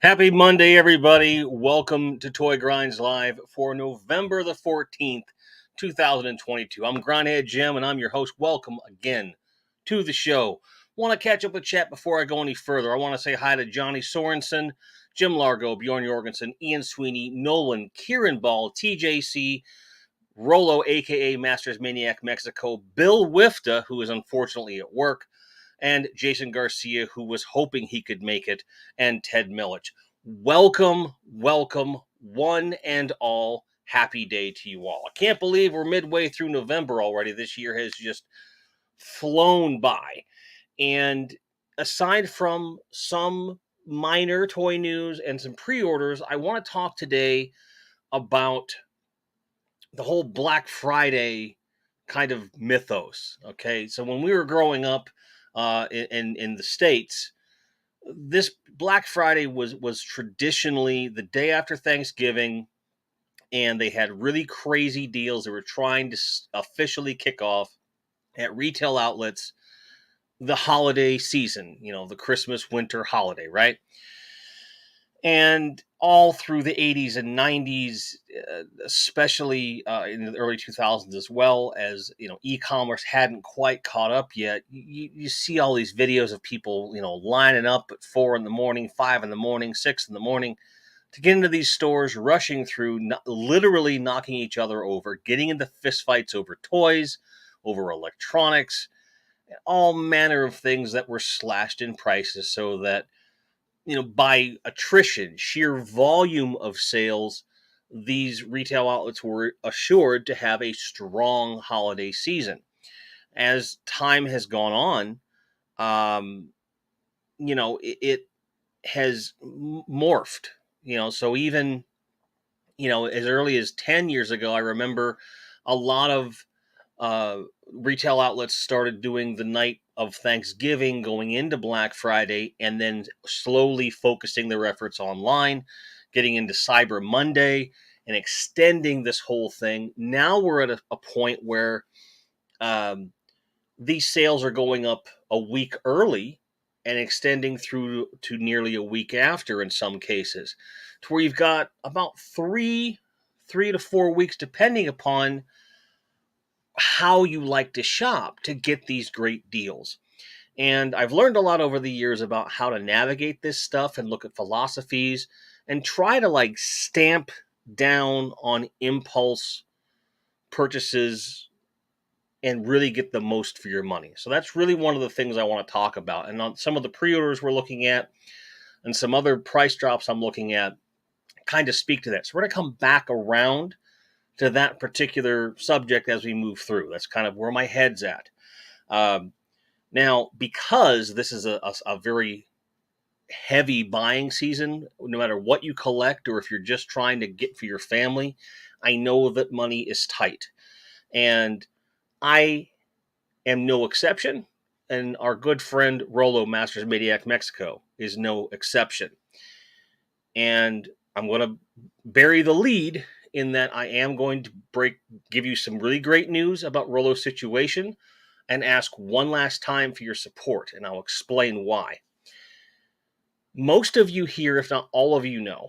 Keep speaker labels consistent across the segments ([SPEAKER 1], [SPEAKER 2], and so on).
[SPEAKER 1] Happy Monday, everybody. Welcome to Toy Grinds Live for November the 14th, 2022. I'm Grindhead Jim, and I'm your host. Welcome again to the show. Want to catch up with chat before I go any further. I want to say hi to Johnny Sorensen, Jim Largo, Bjorn Jorgensen, Ian Sweeney, Nolan, Kieran Ball, TJC, Rollo, a.k.a. Masters Maniac Mexico, Bill Wifta, who is unfortunately at work, and Jason Garcia, who was hoping he could make it, and Ted Milich. Welcome, one and all. Happy day to you all. I can't believe we're midway through November already. This year has just flown by. And aside from some minor toy news and some pre-orders, I want to talk today about the whole Black Friday kind of mythos. Okay, so when we were growing up in the States, this Black Friday was traditionally the day after Thanksgiving, and they had really crazy deals. They were trying to officially kick off at retail outlets the holiday season, the Christmas winter holiday, right? And all through the 80s and 90s, especially in the early 2000s, as well as e-commerce hadn't quite caught up yet. You see all these videos of people lining up at 4 in the morning, 5 in the morning, 6 in the morning to get into these stores, rushing through, literally knocking each other over, getting into fistfights over toys, over electronics, all manner of things that were slashed in prices so that by attrition, sheer volume of sales, these retail outlets were assured to have a strong holiday season. As time has gone on, it has morphed. So even as early as 10 years ago, I remember a lot of retail outlets started doing the night of Thanksgiving going into Black Friday, and then slowly focusing their efforts online, getting into Cyber Monday and extending this whole thing. Now we're at a point where um, these sales are going up a week early and extending through to nearly a week after in some cases, to where you've got about three to 4 weeks, depending upon how you like to shop, to get these great deals. And I've learned a lot over the years about how to navigate this stuff and look at philosophies and try to stamp down on impulse purchases and really get the most for your money. So that's really one of the things I want to talk about. And on some of the pre-orders we're looking at and some other price drops I'm looking at kind of speak to that. So we're going to come back around to that particular subject as we move through. That's kind of where my head's at. Now, because this is a very heavy buying season, no matter what you collect or if you're just trying to get for your family, I know that money is tight. And I am no exception. And our good friend Rollo, Masters Maniac Mexico, is no exception. And I'm going to bury the lead in that I am going to give you some really great news about Rollo's situation and ask one last time for your support, and I'll explain why. Most of you here, if not all of you, know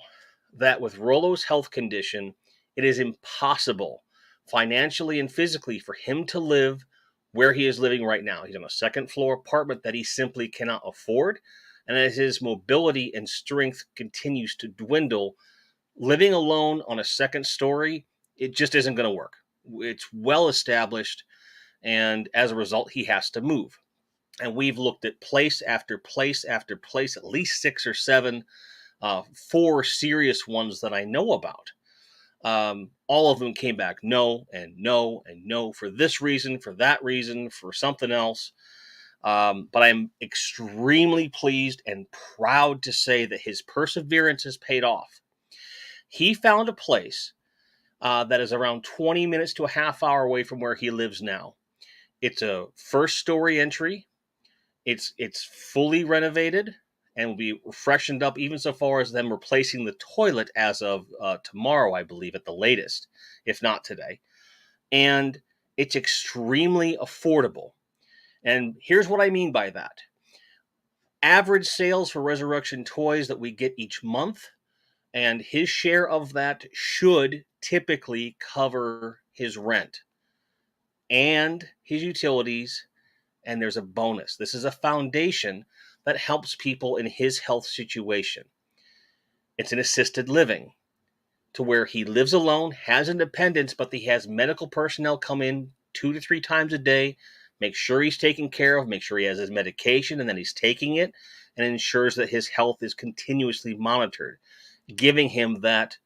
[SPEAKER 1] that with Rollo's health condition, it is impossible financially and physically for him to live where he is living right now. He's on a second floor apartment that he simply cannot afford. And as his mobility and strength continues to dwindle, living alone on a second story, it just isn't going to work. It's well established. And as a result, he has to move. And we've looked at place after place after place, at least 6 or 7, 4 serious ones that I know about. All of them came back no and no and no for this reason, for that reason, for something else. But I'm extremely pleased and proud to say that his perseverance has paid off. He found a place that is around 20 minutes to a half hour away from where he lives now. It's a first story entry. It's fully renovated and will be freshened up, even so far as them replacing the toilet as of tomorrow, I believe, at the latest, if not today. And it's extremely affordable. And here's what I mean by that. average sales for Resurrection Toys that we get each month, and his share of that should typically cover his rent and his utilities, and there's a bonus. This is a foundation that helps people in his health situation. It's an assisted living to where he lives alone, has independence, but he has medical personnel come in 2 to 3 times a day, make sure he's taken care of, make sure he has his medication and then he's taking it, and ensures that his health is continuously monitored, giving him that,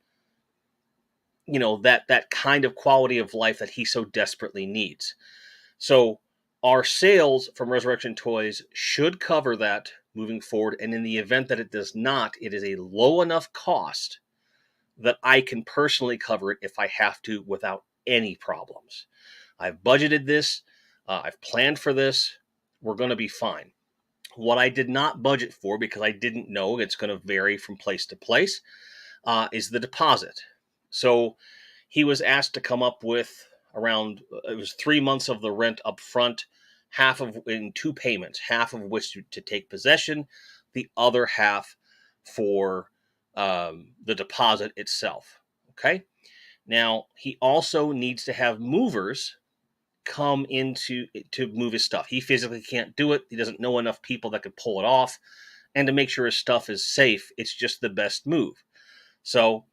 [SPEAKER 1] that kind of quality of life that he so desperately needs. So our sales from Resurrection Toys should cover that moving forward, and in the event that it does not, it is a low enough cost that I can personally cover it if I have to without any problems. I've budgeted this. I've planned for this. We're going to be fine. What I did not budget for, because I didn't know it's going to vary from place to place, is the deposit. So he was asked to come up with around, it was 3 months of the rent up front, half of in 2 payments, half of which to take possession, the other half for the deposit itself. Okay. Now he also needs to have movers come into to move his stuff. He physically can't do it. He doesn't know enough people that could pull it off, and to make sure his stuff is safe, it's just the best move. So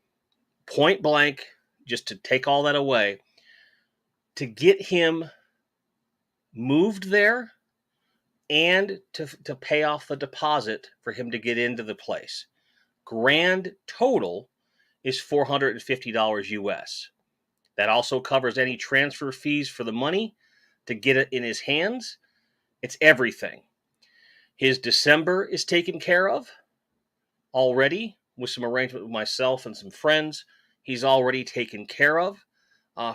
[SPEAKER 1] point blank, just to take all that away, to get him moved there and to pay off the deposit for him to get into the place, grand total is $450 US. That also covers any transfer fees for the money to get it in his hands. It's everything. His December is taken care of already with some arrangement with myself and some friends. He's already taken care of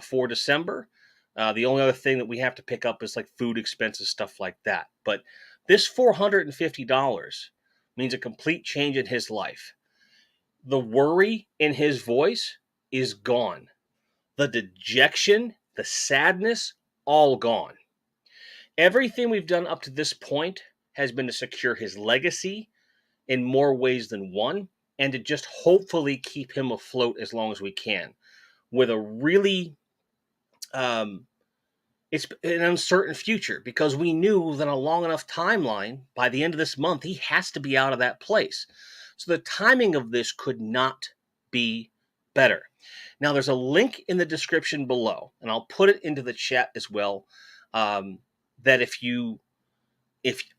[SPEAKER 1] for December. The only other thing that we have to pick up is like food expenses, stuff like that. But this $450 means a complete change in his life. The worry in his voice is gone. The dejection, the sadness, all gone. Everything we've done up to this point has been to secure his legacy in more ways than one, and to just hopefully keep him afloat as long as we can. With a really, it's an uncertain future, because we knew that a long enough timeline, by the end of this month, he has to be out of that place. So the timing of this could not be better. Now, there's a link in the description below, and I'll put it into the chat as well. That and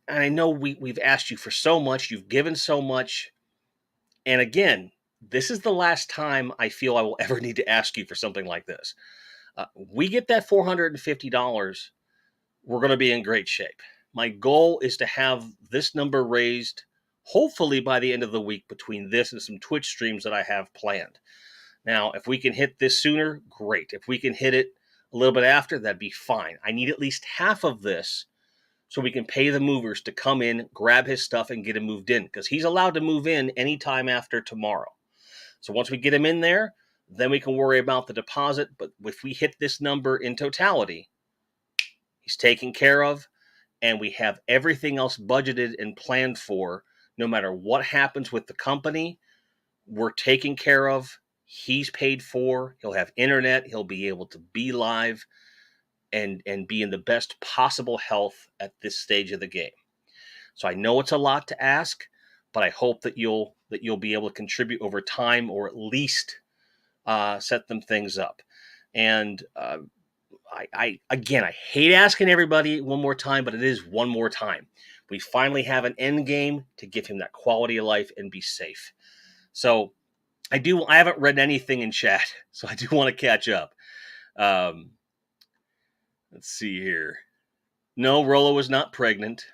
[SPEAKER 1] I know we've asked you for so much, you've given so much, and again, this is the last time I feel I will ever need to ask you for something like this. We get that $450, we're going to be in great shape. My goal is to have this number raised, hopefully by the end of the week, between this and some Twitch streams that I have planned. Now, if we can hit this sooner, great. If we can hit it a little bit after, that'd be fine. I need at least half of this so we can pay the movers to come in, grab his stuff, and get him moved in, because he's allowed to move in anytime after tomorrow. So once we get him in there, then we can worry about the deposit. But if we hit this number in totality, he's taken care of, and we have everything else budgeted and planned for. No matter what happens with the company, we're taken care of. He's paid for. He'll have internet. He'll be able to be live and be in the best possible health at this stage of the game. So I know it's a lot to ask, but I hope that you'll be able to contribute over time, or at least set them things up. And I hate asking everybody one more time, but it is one more time. We finally have an end game to give him that quality of life and be safe. So I haven't read anything in chat, so I do want to catch up. Let's see here. No, Rollo was not pregnant.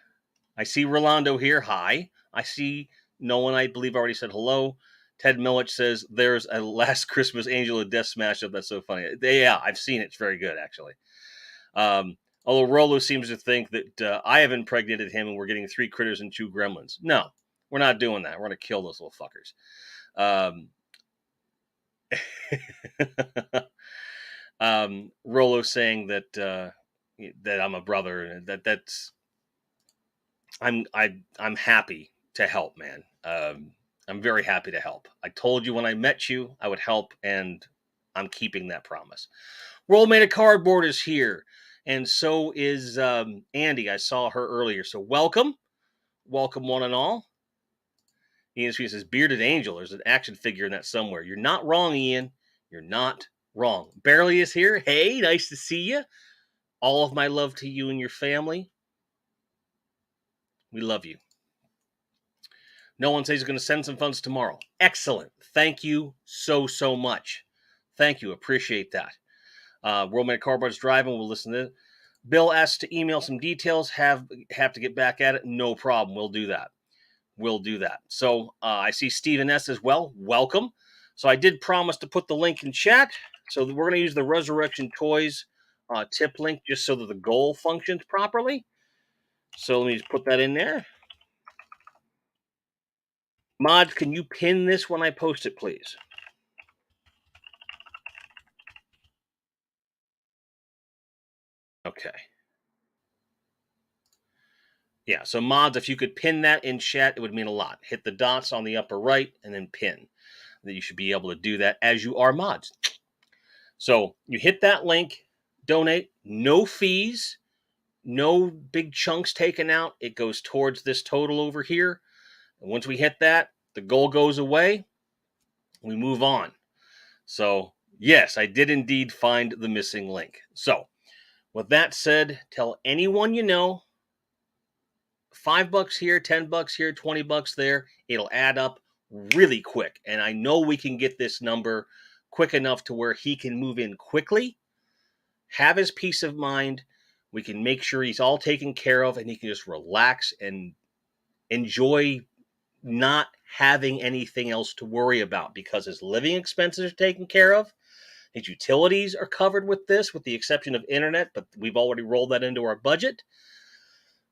[SPEAKER 1] I see Rolando here. Hi. I see no one, I believe, already said hello. Ted Milich says there's a Last Christmas Angel of Death smash up. That's so funny. Yeah, I've seen it. It's very good, actually. Although Rollo seems to think that I have impregnated him and we're getting 3 critters and 2 gremlins. No, we're not doing that. We're going to kill those little fuckers. Rollo saying that I'm a brother, and that's I'm happy to help, man. I'm very happy to help. I told you when I met you I would help, and I'm keeping that promise. Roll Made of Cardboard is here, and so is Andy. I saw her earlier, so welcome, welcome one and all. Ian Street says Bearded Angel. There's an action figure in that somewhere. You're not wrong, Ian. You're not wrong. Barely is here. Hey, nice to see you. All of my love to you and your family. We love you. No one says he's going to send some funds tomorrow. Excellent. Thank you so much. Thank you. Appreciate that. Roman Cardboard's driving. We'll listen to it. Bill asked to email some details. Have to get back at it. No problem. We'll do that. We'll do that. So I see Stephen S. as well. Welcome. So I did promise to put the link in chat. So we're going to use the Resurrection Toys tip link just so that the goal functions properly. So let me just put that in there. Mods, can you pin this when I post it, please? Okay. Yeah, so mods, if you could pin that in chat, it would mean a lot. Hit the dots on the upper right and then pin. That you should be able to do that as you are mods. So you hit that link, donate, no fees, no big chunks taken out. It goes towards this total over here. And once we hit that, the goal goes away. We move on. So, yes, I did indeed find the missing link. So, with that said, tell anyone you know, $5 here, $10 here, $20 there. It'll add up really quick. And I know we can get this number quick enough to where he can move in quickly, have his peace of mind. We can make sure he's all taken care of and he can just relax and enjoy not having anything else to worry about because his living expenses are taken care of. His utilities are covered with this, with the exception of internet, but we've already rolled that into our budget.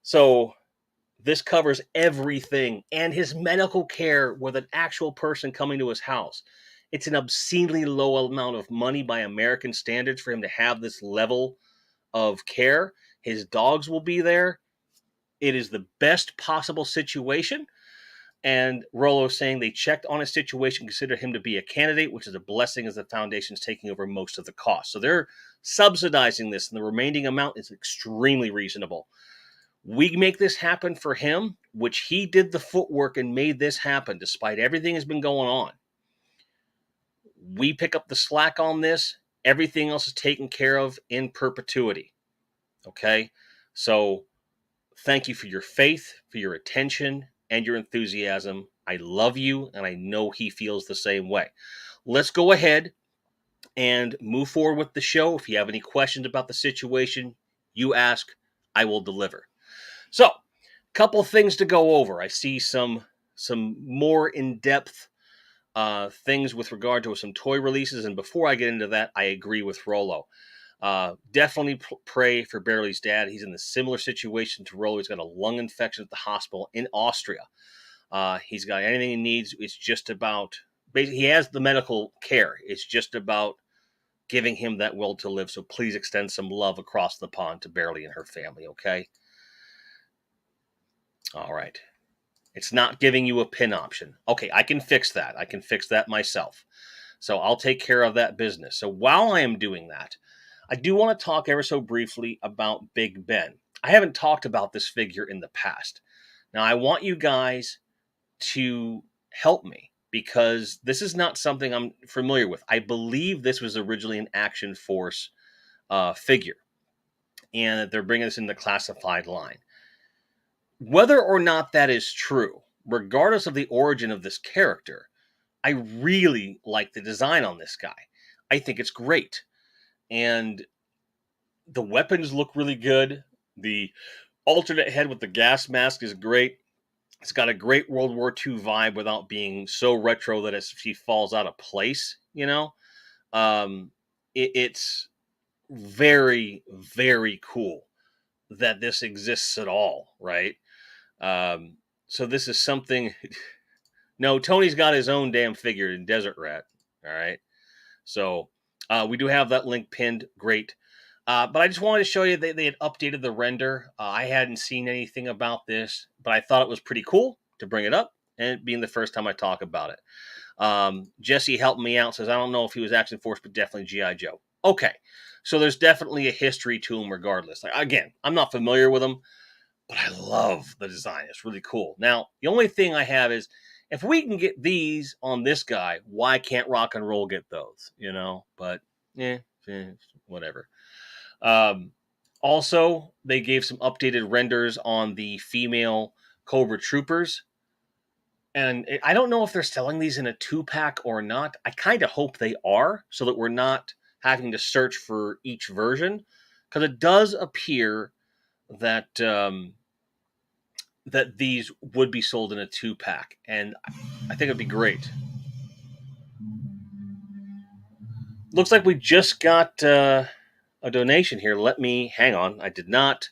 [SPEAKER 1] So this covers everything and his medical care with an actual person coming to his house. It's an obscenely low amount of money by American standards for him to have this level of care. His dogs will be there. It is the best possible situation. And Rollo saying they checked on his situation, consider him to be a candidate, which is a blessing as the foundation's taking over most of the cost. So they're subsidizing this, and the remaining amount is extremely reasonable. We make this happen for him, which he did the footwork and made this happen despite everything has been going on. We pick up the slack on this. Everything else is taken care of in perpetuity. Okay? So thank you for your faith, for your attention, and your enthusiasm. I love you, and I know he feels the same way. Let's go ahead and move forward with the show. If you have any questions about the situation, you ask, I will deliver. So, couple things to go over. I see some more in-depth things with regard to some toy releases, and before I get into that, I agree with Rollo. Definitely pray for Barely's dad. He's in a similar situation to Rollo. He's got a lung infection at the hospital in Austria. He's got anything he needs. It's just about, basically, he has the medical care. It's just about giving him that will to live. So please extend some love across the pond to Barely and her family, okay? All right. It's not giving you a pin option. Okay, I can fix that. I can fix that myself. So I'll take care of that business. So while I am doing that, I do want to talk ever so briefly about Big Ben. I haven't talked about this figure in the past. Now, I want you guys to help me because this is not something I'm familiar with. I believe this was originally an Action Force figure, and that they're bringing this in the classified line. Whether or not that is true, regardless of the origin of this character, I really like the design on this guy. I think it's great. And the weapons look really good. The alternate head with the gas mask is great. It's got a great World War II vibe without being so retro that she falls out of place, you know? It's very, very cool that this exists at all, right? So this is something. No, Tony's got his own damn figure in Desert Rat. All right. So we do have that link pinned. Great. But I just wanted to show you they had updated the render. I hadn't seen anything about this, but I thought it was pretty cool to bring it up, and it being the first time I talk about it. Jesse helped me out, says, I don't know if he was Action Force, but definitely G.I. Joe. Okay, so there's definitely a history to him regardless. Like, again, I'm not familiar with him, but I love the design. It's really cool. Now, the only thing I have is, if we can get these on this guy, why can't Rock and Roll get those? You know, but whatever. Um, Also, they gave some updated renders on the female Cobra Troopers. And I don't know if they're selling these in a 2-pack or not. I kind of hope they are, so that we're not having to search for each version. Because it does appear that that these would be sold in a 2-pack. And I think it'd be great. Looks like we just got a donation here. Let me hang on. I did not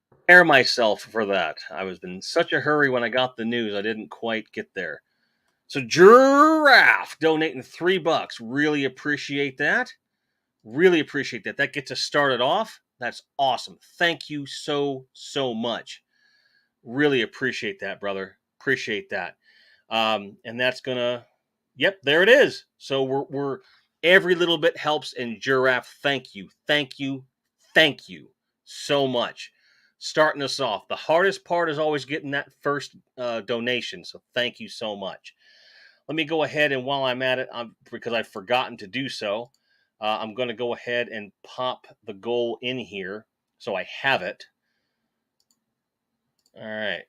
[SPEAKER 1] prepare myself for that. I was in such a hurry when I got the news, I didn't quite get there. So Giraffe donating $3. Really appreciate that. Really appreciate that. That gets us started off. That's awesome. Thank you so much. Really appreciate that, brother. Appreciate that. And that's gonna. Yep, there it is. So we're every little bit helps. And Giraffe, thank you, thank you so much. Starting us off. The hardest part is always getting that first donation. So thank you so much. Let me go ahead, and while I'm at it, because I've forgotten to do so, I'm going to go ahead and pop the goal in here so I have it. All right.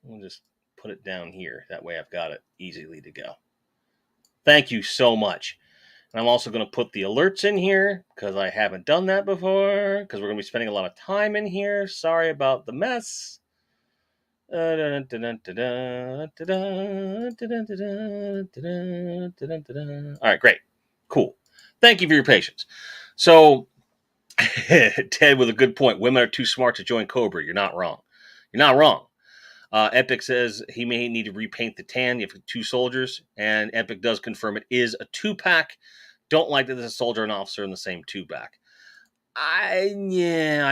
[SPEAKER 1] We'll just put it down here. That way I've got it easily to go. Thank you so much. And I'm also going to put the alerts in here because I haven't done that before, because we're going to be spending a lot of time in here. Sorry about the mess. All right, great. Cool. Thank you for your patience. So, Ted with a good point. Women are too smart to join Cobra. You're not wrong. You're not wrong. Epic says he may need to repaint the tan. You have 2 soldiers, and Epic does confirm it is a 2-pack. Don't like that there's a soldier and officer in the same 2-pack. I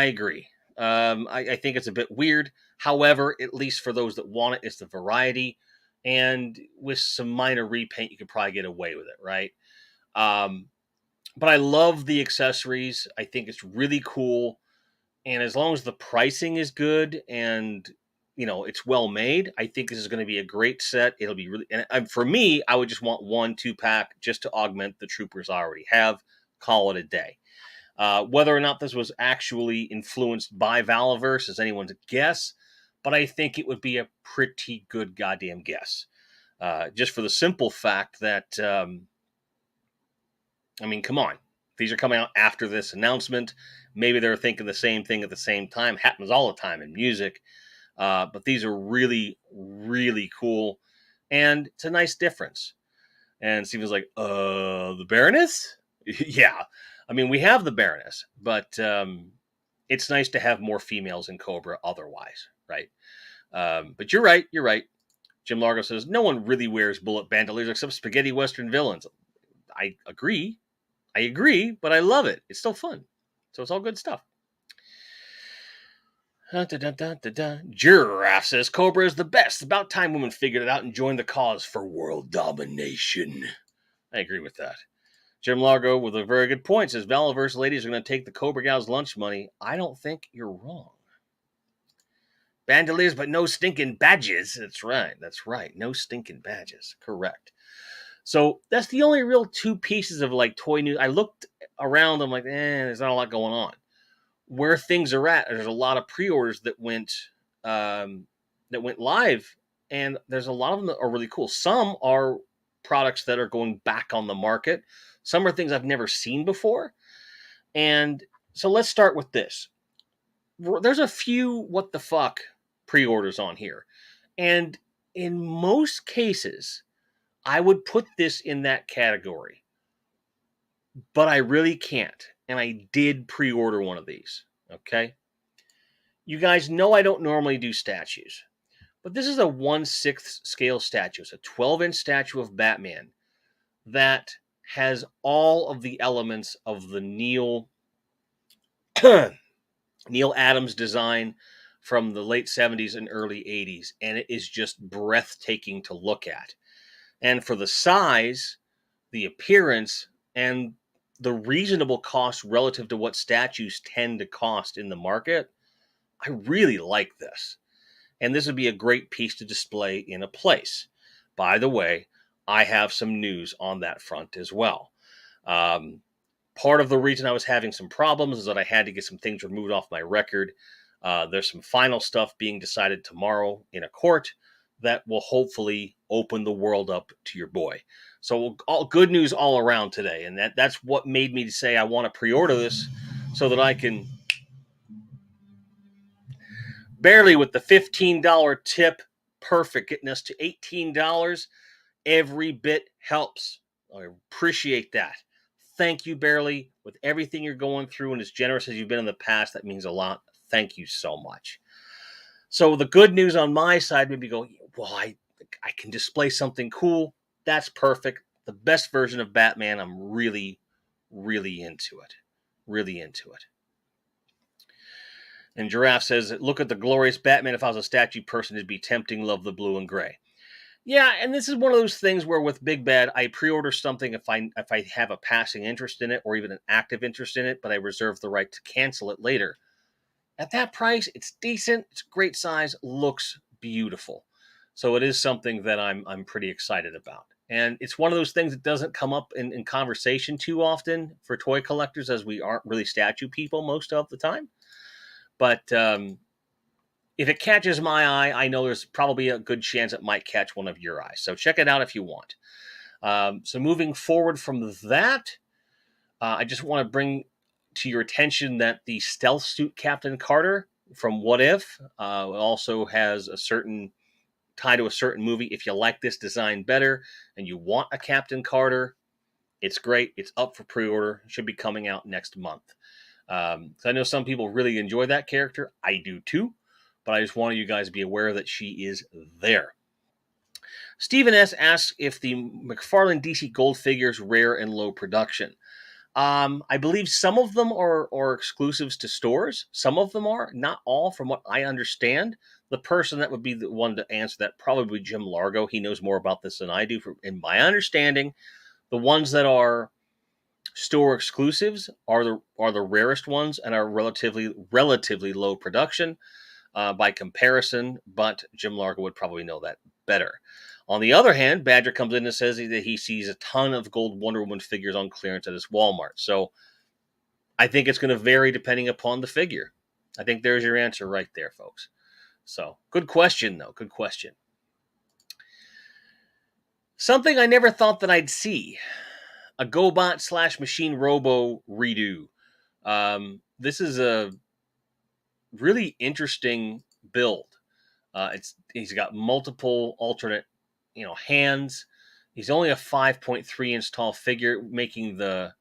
[SPEAKER 1] agree. I think it's a bit weird. However, at least for those that want it, it's the variety. And with some minor repaint, you could probably get away with it, right? But I love the accessories. I think it's really cool. And as long as the pricing is good and it's well made, I think this is going to be a great set. It'll be really, and for me, I would just want 1 2-pack just to augment the troopers I already have. Call it a day. Whether or not this was actually influenced by Valaverse is anyone's guess, but I think it would be a pretty good goddamn guess. Just for the simple fact that, come on. These are coming out after this announcement. Maybe they're thinking the same thing at the same time. Happens all the time in music. But these are really, really cool. And it's a nice difference. And Steven's like, the Baroness? Yeah. We have the Baroness, but it's nice to have more females in Cobra otherwise, right? But you're right. Jim Largo says, no one really wears bullet bandoliers except spaghetti Western villains. I agree, but I love it. It's still fun. So it's all good stuff. Giraffe says, Cobra is the best. About time women figured it out and joined the cause for world domination. I agree with that. Jim Largo with a very good point says, Valaverse ladies are going to take the Cobra Gal's lunch money. I don't think you're wrong. Bandoliers, but no stinking badges. That's right. No stinking badges. Correct. So that's the only real 2 pieces of toy news. I looked around. I'm like, there's not a lot going on. Where things are at, there's a lot of pre-orders that went live, and there's a lot of them that are really cool. Some are products that are going back on the market. Some are things I've never seen before. And so let's start with this. There's a few what the fuck pre-orders on here. And in most cases, I would put this in that category. But I really can't. And I did pre-order one of these. Okay? You guys know I don't normally do statues. But this is a 1/6 scale statue. It's a 12-inch statue of Batman that has all of the elements of the Neil Neil Adams design from the late 70s and early 80s, and it is just breathtaking to look at. And for the size, the appearance, and the reasonable cost relative to what statues tend to cost in the market, I really like this. And this would be a great piece to display in a place. By the way, I have some news on that front as well. Um, Part of the reason I was having some problems is that I had to get some things removed off my record. There's some final stuff being decided tomorrow in a court that will hopefully open the world up to your boy. So all good news all around today, and that's what made me say I want to pre-order this so that I can barely with the $15 tip, perfect, getting us to $18. Every bit helps. I appreciate that. Thank you, Barely. With everything you're going through and as generous as you've been in the past, that means a lot. Thank you so much. So the good news on my side would be go, well, I can display something cool. That's perfect. The best version of Batman. I'm really, really into it. Really into it. And Giraffe says, look at the glorious Batman. If I was a statue person, it'd be tempting. Love the blue and gray. Yeah, and this is one of those things where with Big Bad, I pre-order something if I have a passing interest in it or even an active interest in it, but I reserve the right to cancel it later. At that price, it's decent, it's great size, looks beautiful. So it is something that I'm pretty excited about. And it's one of those things that doesn't come up in conversation too often for toy collectors, as we aren't really statue people most of the time. But if it catches my eye, I know there's probably a good chance it might catch one of your eyes. So check it out if you want. So moving forward from that, I just want to bring to your attention that the stealth suit Captain Carter from What If also has a certain tie to a certain movie. If you like this design better and you want a Captain Carter, it's great. It's up for pre-order. It should be coming out next month. So I know some people really enjoy that character. I do too. But I just wanted you guys to be aware that she is there. Stephen S. asks if the McFarlane DC Gold figures rare and low production. I believe some of them are exclusives to stores. Some of them are, not all, from what I understand. The person that would be the one to answer that probably Jim Largo. He knows more about this than I do. In my understanding, the ones that are store exclusives are the rarest ones and are relatively low production. By comparison, but Jim Largo would probably know that better. On the other hand, Badger comes in and says that he sees a ton of gold Wonder Woman figures on clearance at his Walmart. So I think it's going to vary depending upon the figure. I think there's your answer right there, folks. So good question, though. Good question. Something I never thought that I'd see. A GoBot / Machine Robo redo. This is a really interesting build. He's got multiple alternate, hands. He's only a 5.3 inch tall figure, making the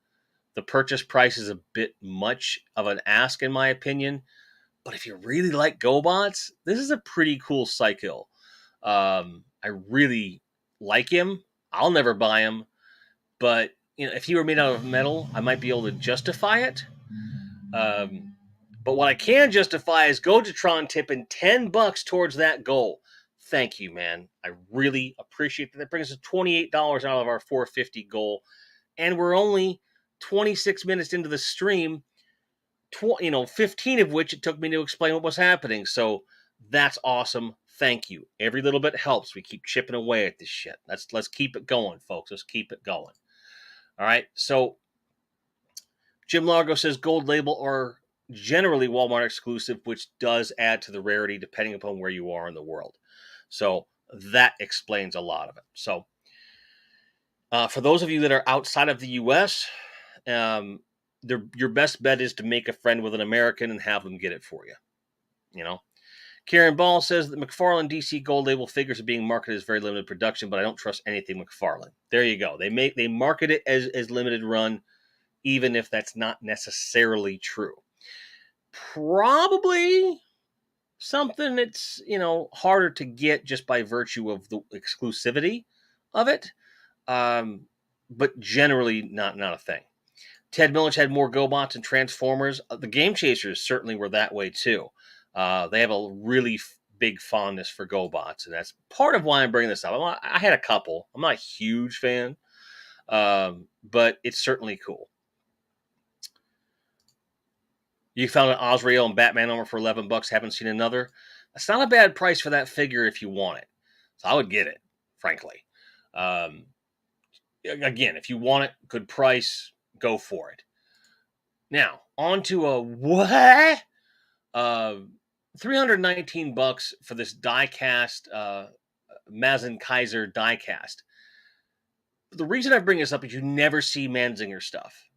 [SPEAKER 1] purchase price is a bit much of an ask in my opinion. But if you really like GoBots, this is a pretty cool cycle. I really like him. I'll never buy him, but if he were made out of metal, I might be able to justify it. But what I can justify is Gotatron tipping $10 towards that goal. Thank you, man. I really appreciate that. That brings us $28 out of our $450 goal, and we're only 26 minutes into the stream. 15 of which it took me to explain what was happening. So that's awesome. Thank you. Every little bit helps. We keep chipping away at this shit. Let's keep it going, folks. Let's keep it going. All right. So Jim Largo says gold label are generally Walmart exclusive, which does add to the rarity depending upon where you are in the world. So that explains a lot of it. So for those of you that are outside of the U.S., your best bet is to make a friend with an American and have them get it for you. Karen Ball says that McFarlane DC Gold Label figures are being marketed as very limited production, but I don't trust anything McFarlane. There you go. They market it as limited run, even if that's not necessarily true. Probably something that's harder to get just by virtue of the exclusivity of it, but generally not a thing. Ted Millich had more GoBots and Transformers. The Game Chasers certainly were that way too. They have a really big fondness for GoBots, and that's part of why I'm bringing this up. I had a couple. I'm not a huge fan, but it's certainly cool. You found an Osrail and Batman armor for $11. Haven't seen another. That's not a bad price for that figure if you want it. So I would get it, frankly. Again, if you want it, good price, go for it. Now, on to a what? $319 for this die-cast Mazen Kaiser die-cast. The reason I bring this up is you never see Manzinger stuff.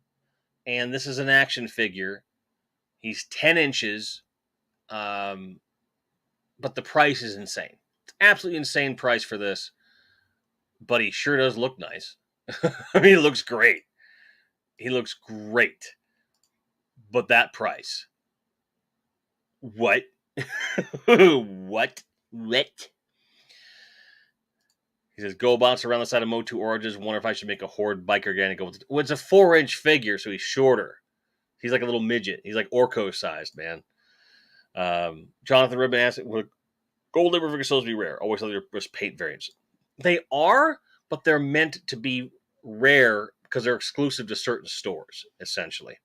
[SPEAKER 1] And this is an action figure. He's 10 inches. But the price is insane. It's absolutely insane price for this. But he sure does look nice. I mean, he looks great. He looks great. But that price. What? What? He says, GoBots around the side of Motu Origins. Wonder if I should make a Horde biker again and go. Well, it's a 4-inch figure, so he's shorter. He's like a little midget. He's like Orko sized, man. Jonathan Ribbon asks, would gold labor figure sales be rare? Always thought they were paint variants. They are, but they're meant to be rare because they're exclusive to certain stores, essentially.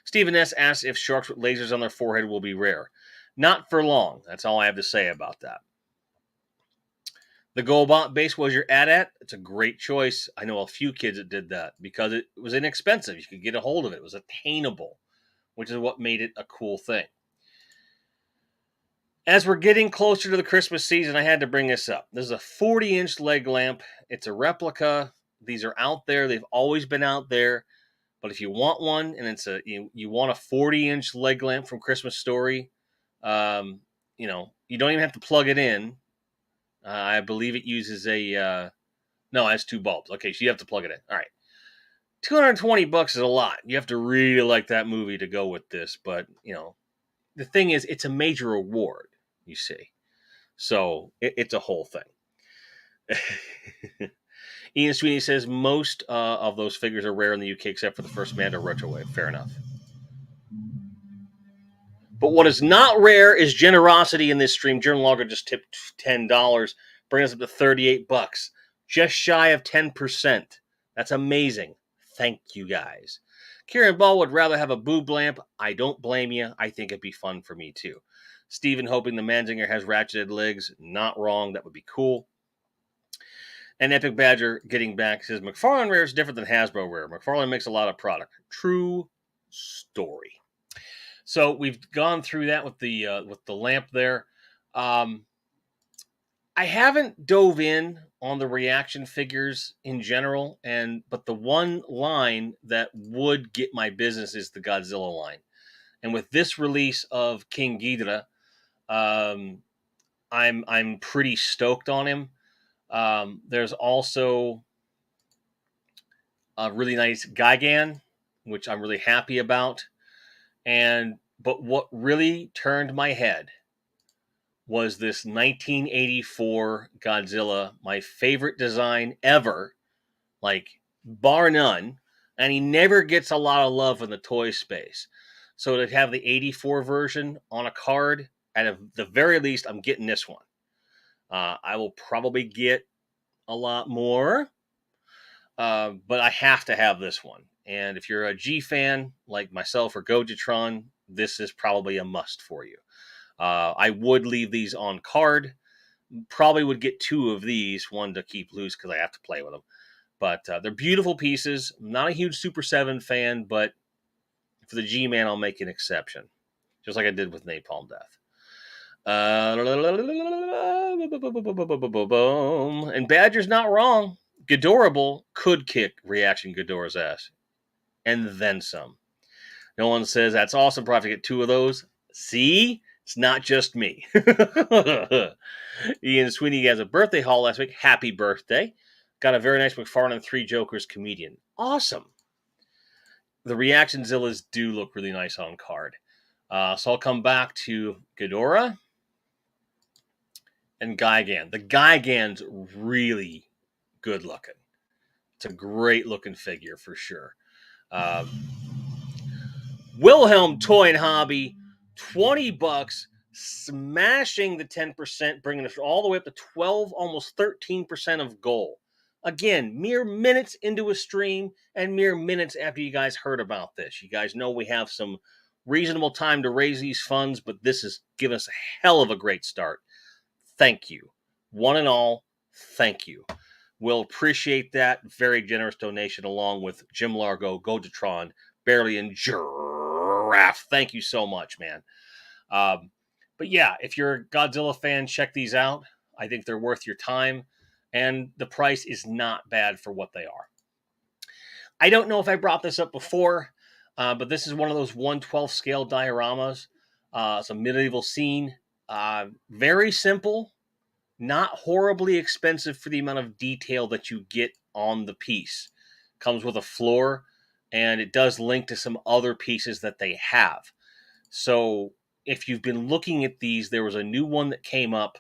[SPEAKER 1] Stephen S. asks if sharks with lasers on their forehead will be rare. Not for long. That's all I have to say about that. The GoBot base was your AT-AT. It's a great choice. I know a few kids that did that because it was inexpensive. You could get a hold of it. It was attainable, which is what made it a cool thing. As we're getting closer to the Christmas season, I had to bring this up. This is a 40-inch leg lamp. It's a replica. These are out there. They've always been out there. But if you want one, and it's you want a 40-inch leg lamp from Christmas Story, you don't even have to plug it in. I believe it uses it has 2 bulbs. Okay, so you have to plug it in. All right. $220 is a lot. You have to really like that movie to go with this. But, the thing is, it's a major award, you see. So it's a whole thing. Ian Sweeney says most of those figures are rare in the UK except for the first Mando Retro Wave. Fair enough. But what is not rare is generosity in this stream. Journal Logger just tipped $10, bringing us up to $38. Just shy of 10%. That's amazing. Thank you, guys. Kieran Ball would rather have a boob lamp. I don't blame you. I think it'd be fun for me, too. Steven hoping the Manzinger has ratcheted legs. Not wrong. That would be cool. And Epic Badger getting back says, McFarlane Rare is different than Hasbro Rare. McFarlane makes a lot of product. True story. So we've gone through that with the lamp there. I haven't dove in on the reaction figures in general, but the one line that would get my business is the Godzilla line. And with this release of King Ghidorah, I'm pretty stoked on him. There's also a really nice Gigan, which I'm really happy about. But what really turned my head was this 1984 Godzilla, my favorite design ever, like bar none, and he never gets a lot of love in the toy space. So to have the 84 version on a card, at the very least, I'm getting this one. I will probably get a lot more, but I have to have this one. And if you're a G fan like myself or Gojitron, this is probably a must for you. I would leave these on card. Probably would get 2 of these, one to keep loose because I have to play with them. But they're beautiful pieces. I'm not a huge Super 7 fan, but for the G-Man, I'll make an exception. Just like I did with Napalm Death. And Badger's not wrong. Ghidorah could kick Reaction Ghidorah's ass. And then some. No one says, that's awesome. Probably get 2 of those. See? It's not just me. Ian Sweeney has a birthday haul last week. Happy birthday. Got a very nice McFarlane 3 Jokers comedian. Awesome. The Reaction Zillas do look really nice on card. So I'll come back to Ghidorah and Gigan. The Gigan's really good looking. It's a great looking figure for sure. Um, Wilhelm Toy and Hobby, $20, smashing the 10%, bringing us all the way up to 12, almost 13% of goal. Again, mere minutes into a stream and mere minutes after you guys heard about this. You guys know we have some reasonable time to raise these funds, but this has given us a hell of a great start. Thank you. One and all, thank you. We'll appreciate that very generous donation along with Jim Largo, Godatron, Barely and Giraffe. Thank you so much, man. But yeah, if you're a Godzilla fan, check these out. I think they're worth your time, and the price is not bad for what they are. I don't know if I brought this up before, but this is one of those 1/12 scale dioramas. It's a medieval scene. Very simple, not horribly expensive for the amount of detail that you get on the piece. Comes with a floor, and it does link to some other pieces that they have. So if you've been looking at these, there was a new one that came up.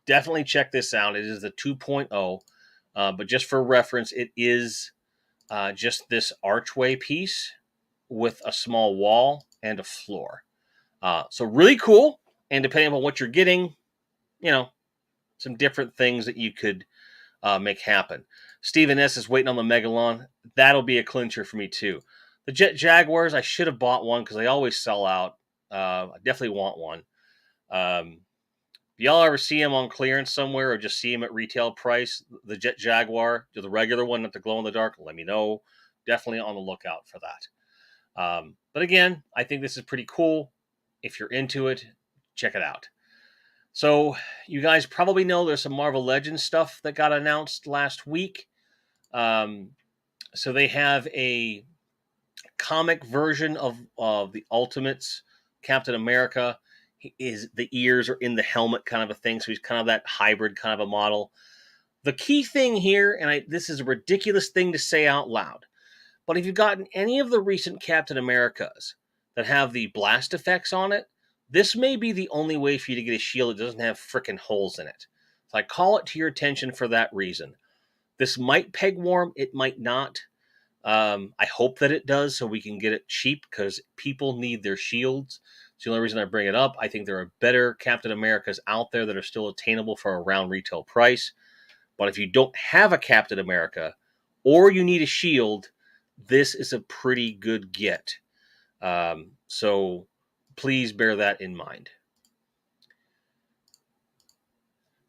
[SPEAKER 1] Definitely check this out. It is the 2.0, but just for reference, it is just this archway piece with a small wall and a floor. So really cool, and depending on what you're getting, some different things that you could make happen. Stephen S. is waiting on the Megalon. That'll be a clincher for me, too. The Jet Jaguars, I should have bought one because they always sell out. I definitely want one. If y'all ever see them on clearance somewhere or just see them at retail price, the Jet Jaguar, the regular one, not the glow-in-the-dark, let me know. Definitely on the lookout for that. But again, I think this is pretty cool. If you're into it, check it out. So you guys probably know there's some Marvel Legends stuff that got announced last week. So they have a comic version of the Ultimates Captain America. The ears are in the helmet kind of a thing, so he's kind of that hybrid kind of a model. The key thing here, and this is a ridiculous thing to say out loud, but if you've gotten any of the recent Captain Americas that have the blast effects on it, this may be the only way for you to get a shield that doesn't have frickin' holes in it. So I call it to your attention for that reason. This might peg warm, it might not. I hope that it does so we can get it cheap because people need their shields. It's the only reason I bring it up. I think there are better Captain Americas out there that are still attainable for around retail price. But if you don't have a Captain America or you need a shield, this is a pretty good get. So please bear that in mind.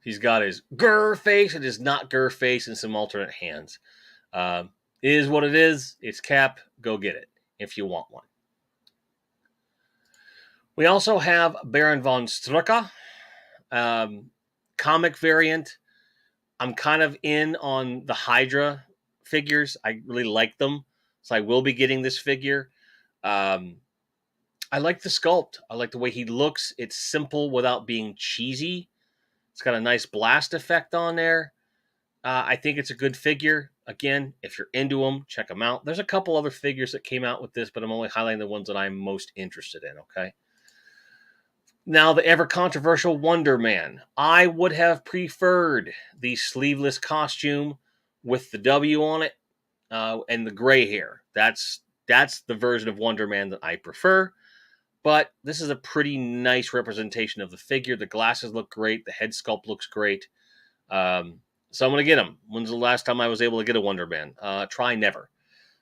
[SPEAKER 1] He's got his grr face and his not grr face and some alternate hands. It is what it is. It's Cap. Go get it if you want one. We also have Baron von Strucker, comic variant. I'm kind of in on the Hydra figures. I really like them, so I will be getting this figure. I like the sculpt. I like the way he looks. It's simple without being cheesy. It's got a nice blast effect on there. I think it's a good figure. Again, if you're into them, check them out. There's a couple other figures that came out with this, but I'm only highlighting the ones that I'm most interested in, okay? Now, the ever-controversial Wonder Man. I would have preferred the sleeveless costume with the W on it and the gray hair. That's the version of Wonder Man that I prefer. But this is a pretty nice representation of the figure. The glasses look great. The head sculpt looks great. So I'm going to get them. When's the last time I was able to get a Wonder Man? Try never.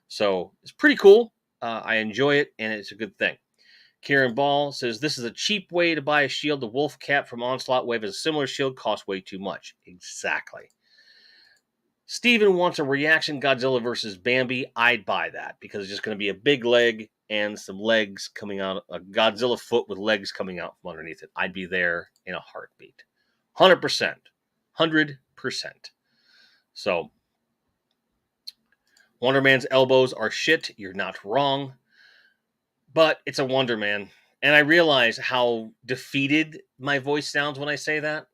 [SPEAKER 1] So it's pretty cool. I enjoy it, and it's a good thing. Kieran Ball says, this is a cheap way to buy a shield. The Wolf Cap from Onslaught Wave is a similar shield. Costs way too much. Exactly. Steven wants a reaction Godzilla versus Bambi. I'd buy that because it's just going to be a big leg and some legs coming out, a Godzilla foot with legs coming out from underneath it. I'd be there in a heartbeat. 100%. 100%. So, Wonder Man's elbows are shit. You're not wrong. But it's a Wonder Man. And I realize how defeated my voice sounds when I say that.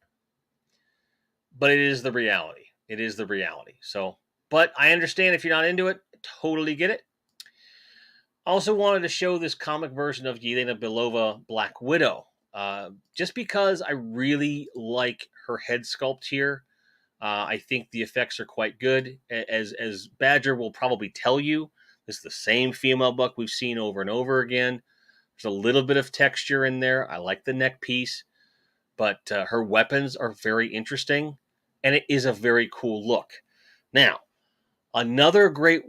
[SPEAKER 1] But it is the reality. It is the reality. So, but I understand if you're not into it. Totally get it. Also wanted to show this comic version of Yelena Belova Black Widow. Just because I really like her head sculpt here. I think the effects are quite good. As Badger will probably tell you, This is the same female buck we've seen over and over again. There's a little bit of texture in there. I like the neck piece, but her weapons are very interesting, and it is a very cool look. Now, another great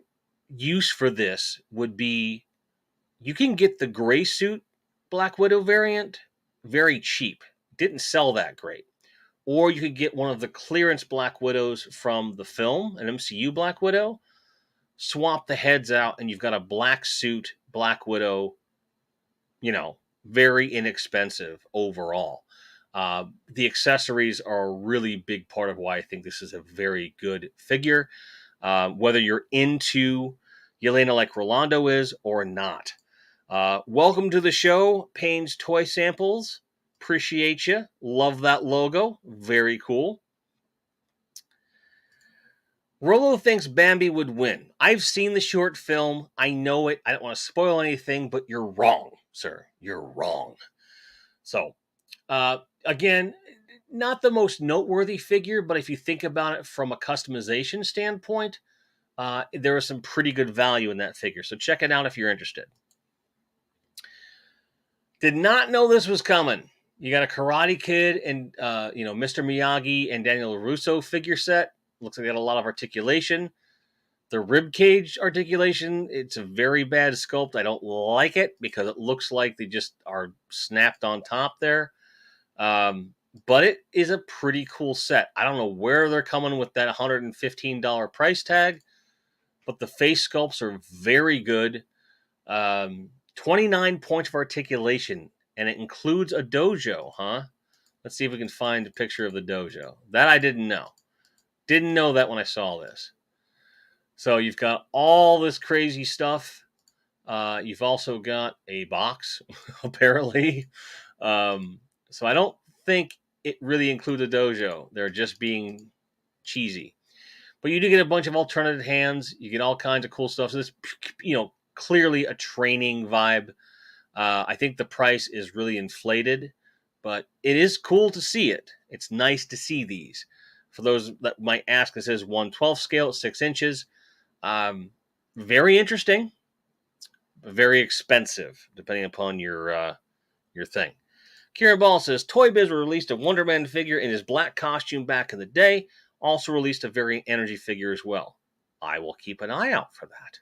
[SPEAKER 1] use for this would be you can get the gray suit Black Widow variant very cheap. Didn't sell that great. Or you could get one of the clearance Black Widows from the film, an MCU Black Widow, swap the heads out, and you've got a black suit Black Widow, very inexpensive overall. The accessories are a really big part of why I think this is a very good figure, whether you're into Yelena like Rolando is or not. Welcome to the show, Payne's Toy Samples. Appreciate you. Love that logo. Very cool. Rollo thinks Bambi would win. I've seen the short film. I know it. I don't want to spoil anything, but you're wrong, sir. You're wrong. So, again, not the most noteworthy figure, but if you think about it from a customization standpoint, there is some pretty good value in that figure. So check it out if you're interested. Did not know this was coming. You got a Karate Kid and Mr. Miyagi and Daniel LaRusso figure set. Looks like they got a lot of articulation. The rib cage articulation, it's a very bad sculpt. I don't like it because it looks like they just are snapped on top there. But it is a pretty cool set. I don't know where they're coming with that $115 price tag, but the face sculpts are very good. 29 points of articulation, and it includes a dojo, huh? Let's see if we can find a picture of the dojo. That I didn't know. Didn't know that when I saw this. So you've got all this crazy stuff. You've also got a box, apparently. So I don't think it really includes a dojo. They're just being cheesy. But you do get a bunch of alternative hands. You get all kinds of cool stuff. So this, clearly a training vibe. I think the price is really inflated, but it is cool to see it. It's nice to see these. For those that might ask, this is 1/12 scale at 6 inches. Very interesting, but very expensive, depending upon your thing. Kieran Ball says, Toy Biz released a Wonder Man figure in his black costume back in the day. Also released a Variant Energy figure as well. I will keep an eye out for that.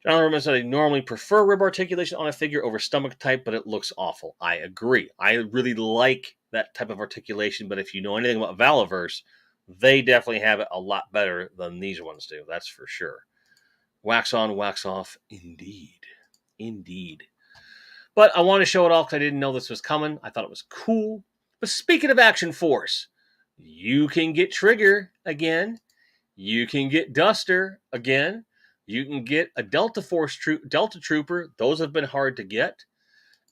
[SPEAKER 1] John Roman said, I normally prefer rib articulation on a figure over stomach type, but it looks awful. I agree. I really like that type of articulation, but if you know anything about Valaverse, they definitely have it a lot better than these ones do. That's for sure. Wax on, wax off. Indeed. But I want to show it off because I didn't know this was coming. I thought it was cool. But speaking of Action Force, you can get Trigger again. You can get Duster again. You can get a Delta Trooper. Those have been hard to get.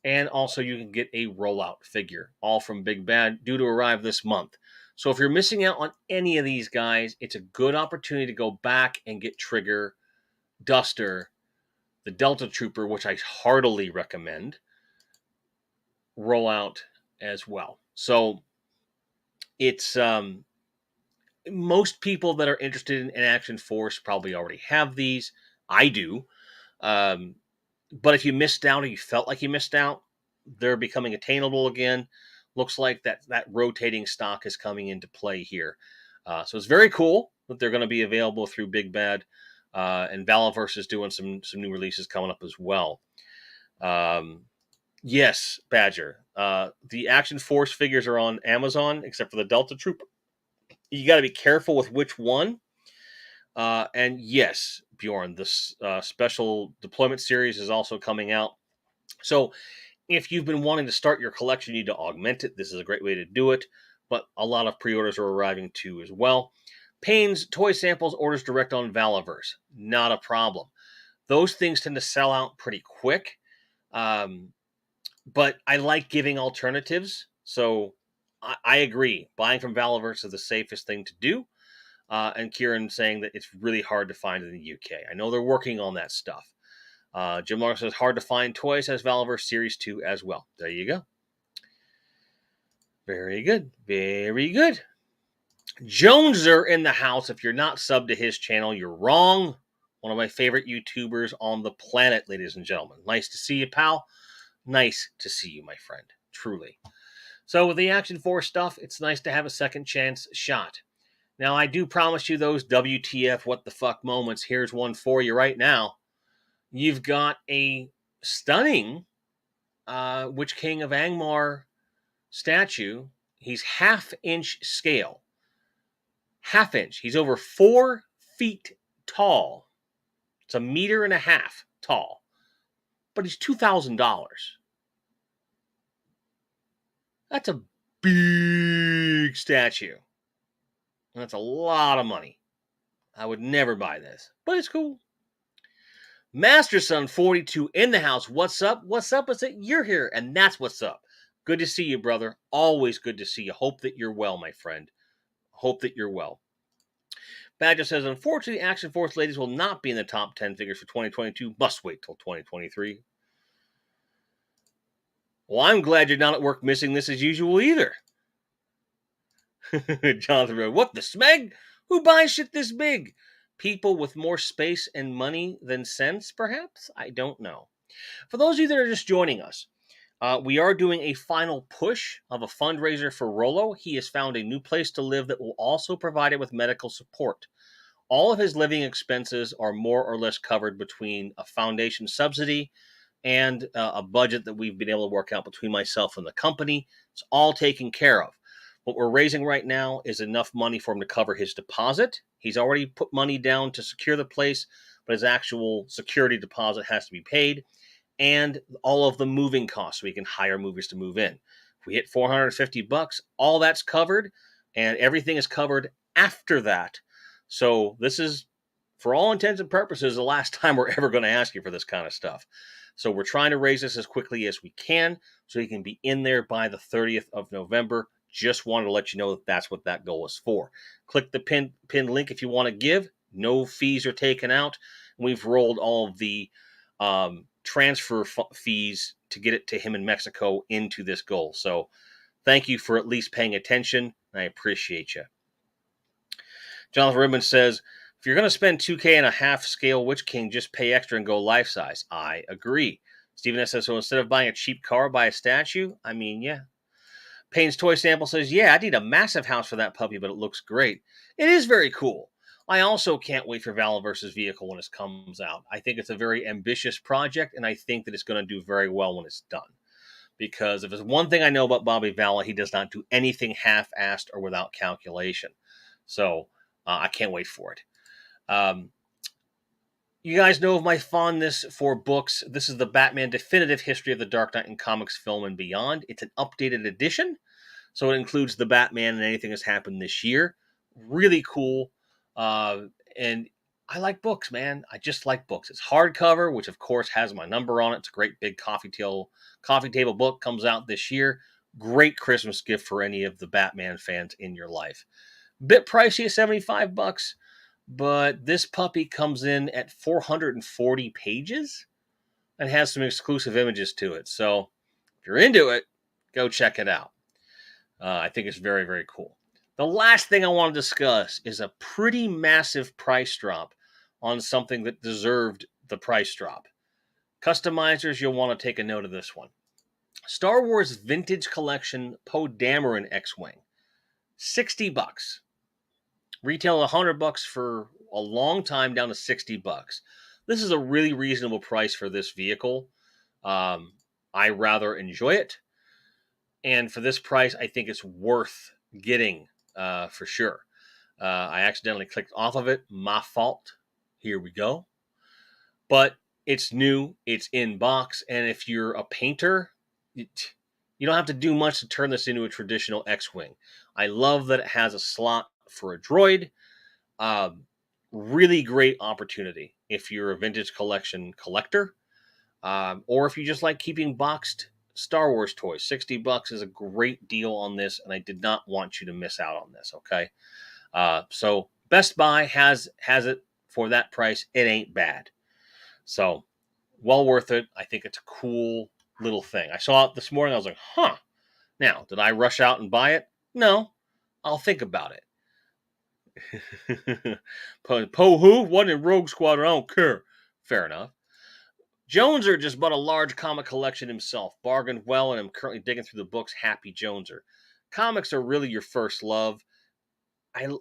[SPEAKER 1] And also you can get a rollout figure, all from Big Bad, due to arrive this month. So if you're missing out on any of these guys, it's a good opportunity to go back and get Trigger, Duster, the Delta Trooper, which I heartily recommend, rollout as well. So it's most people that are interested in Action Force probably already have these. I do. But if you missed out or you felt like you missed out, they're becoming attainable again. Looks like that rotating stock is coming into play here. So it's very cool that they're going to be available through Big Bad. And Valaverse is doing some new releases coming up as well. Yes, Badger. The Action Force figures are on Amazon, except for the Delta Trooper. You got to be careful with which one. And yes, Bjorn, this special deployment series is also coming out. So if you've been wanting to start your collection, you need to augment it. This is a great way to do it. But a lot of pre-orders are arriving too as well. Payne's Toy Samples orders direct on Valaverse. Not a problem. Those things tend to sell out pretty quick. But I like giving alternatives. So I agree. Buying from Valaverse is the safest thing to do. And Kieran saying that it's really hard to find in the UK. I know they're working on that stuff. Jim Larson says, hard to find toys, has Valaverse Series 2 as well. There you go. Very good. Joneser in the house. If you're not subbed to his channel, you're wrong. One of my favorite YouTubers on the planet, ladies and gentlemen. Nice to see you, pal. Nice to see you, my friend. Truly. So with the Action Force stuff, it's nice to have a second chance shot. Now, I do promise you those WTF what the fuck moments. Here's one for you right now. You've got a stunning Witch King of Angmar statue. He's half-inch scale. Half-inch. He's over 4 feet tall. It's 1.5 meters tall. But he's $2,000. That's a big statue. And that's a lot of money. I would never buy this, but it's cool. Master Son 42 in the house. What's up? What's up? Is it you're here? And that's what's up. Good to see you, brother. Always good to see you. Hope that you're well, my friend. Hope that you're well. Badger says, unfortunately, Action Force ladies will not be in the top 10 figures for 2022. Must wait till 2023. Well, I'm glad you're not at work missing this as usual either. Jonathan Rowe, what the smeg? Who buys shit this big? People with more space and money than sense, perhaps? I don't know. For those of you that are just joining us, we are doing a final push of a fundraiser for Rollo. He has found a new place to live that will also provide it with medical support. All of his living expenses are more or less covered between a foundation subsidy and a budget that we've been able to work out between myself and the company. It's all taken care of. What we're raising right now is enough money for him to cover his deposit. He's already put money down to secure the place, but his actual security deposit has to be paid, and all of the moving costs so we can hire movers to move in. If we hit $450, all that's covered, and everything is covered after that. So this is, for all intents and purposes, the last time we're ever going to ask you for this kind of stuff. So we're trying to raise this as quickly as we can so you can be in there by the 30th of November. Just wanted to let you know that that's what that goal is for. Click the pinned link if you want to give. No fees are taken out. We've rolled all of the transfer fees to get it to him in Mexico into this goal. So thank you for at least paying attention. I appreciate you. Jonathan Ribbon says, if you're going to spend $2,500 scale Witch King, just pay extra and go life size. I agree. Stephen S. says, so instead of buying a cheap car, buy a statue? I mean, yeah. Payne's Toy Sample says, yeah, I need a massive house for that puppy, but it looks great. It is very cool. I also can't wait for Valor vs. Vehicle when it comes out. I think it's a very ambitious project, and I think that it's going to do very well when it's done. Because if there's one thing I know about Bobby Valla, he does not do anything half-assed or without calculation. So I can't wait for it. You guys know of my fondness for books. This is the Batman Definitive History of the Dark Knight in Comics, Film, and Beyond. It's an updated edition, so it includes the Batman and anything that's happened this year. Really cool. And I like books, man. I just like books. It's hardcover, which of course has my number on it. It's a great big coffee table book. Comes out this year. Great Christmas gift for any of the Batman fans in your life. Bit pricey at $75, but this puppy comes in at 440 pages and has some exclusive images to it. So if you're into it, go check it out. I think it's very, very cool. The last thing I want to discuss is a pretty massive price drop on something that deserved the price drop. Customizers, you'll want to take a note of this one. Star Wars Vintage Collection Poe Dameron X-Wing. $60. Retail $100 for a long time, down to $60. This is a really reasonable price for this vehicle. I rather enjoy it. And for this price, I think it's worth getting for sure. I accidentally clicked off of it. My fault. Here we go. But it's new. It's in box. And if you're a painter, you don't have to do much to turn this into a traditional X-Wing. I love that it has a slot for a droid. Really great opportunity if you're a vintage collection collector. Or if you just like keeping boxed Star Wars toys. $60 is a great deal on this, and I did not want you to miss out on this, okay? So Best Buy has it for that price. It ain't bad. So, well worth it. I think it's a cool little thing. I saw it this morning. I was like, huh. Now, did I rush out and buy it? No. I'll think about it. Poe who? Wasn't in Rogue Squadron. I don't care. Fair enough. Joneser just bought a large comic collection himself. Bargained well, and I'm currently digging through the books. Happy Joneser. Comics are really your first love.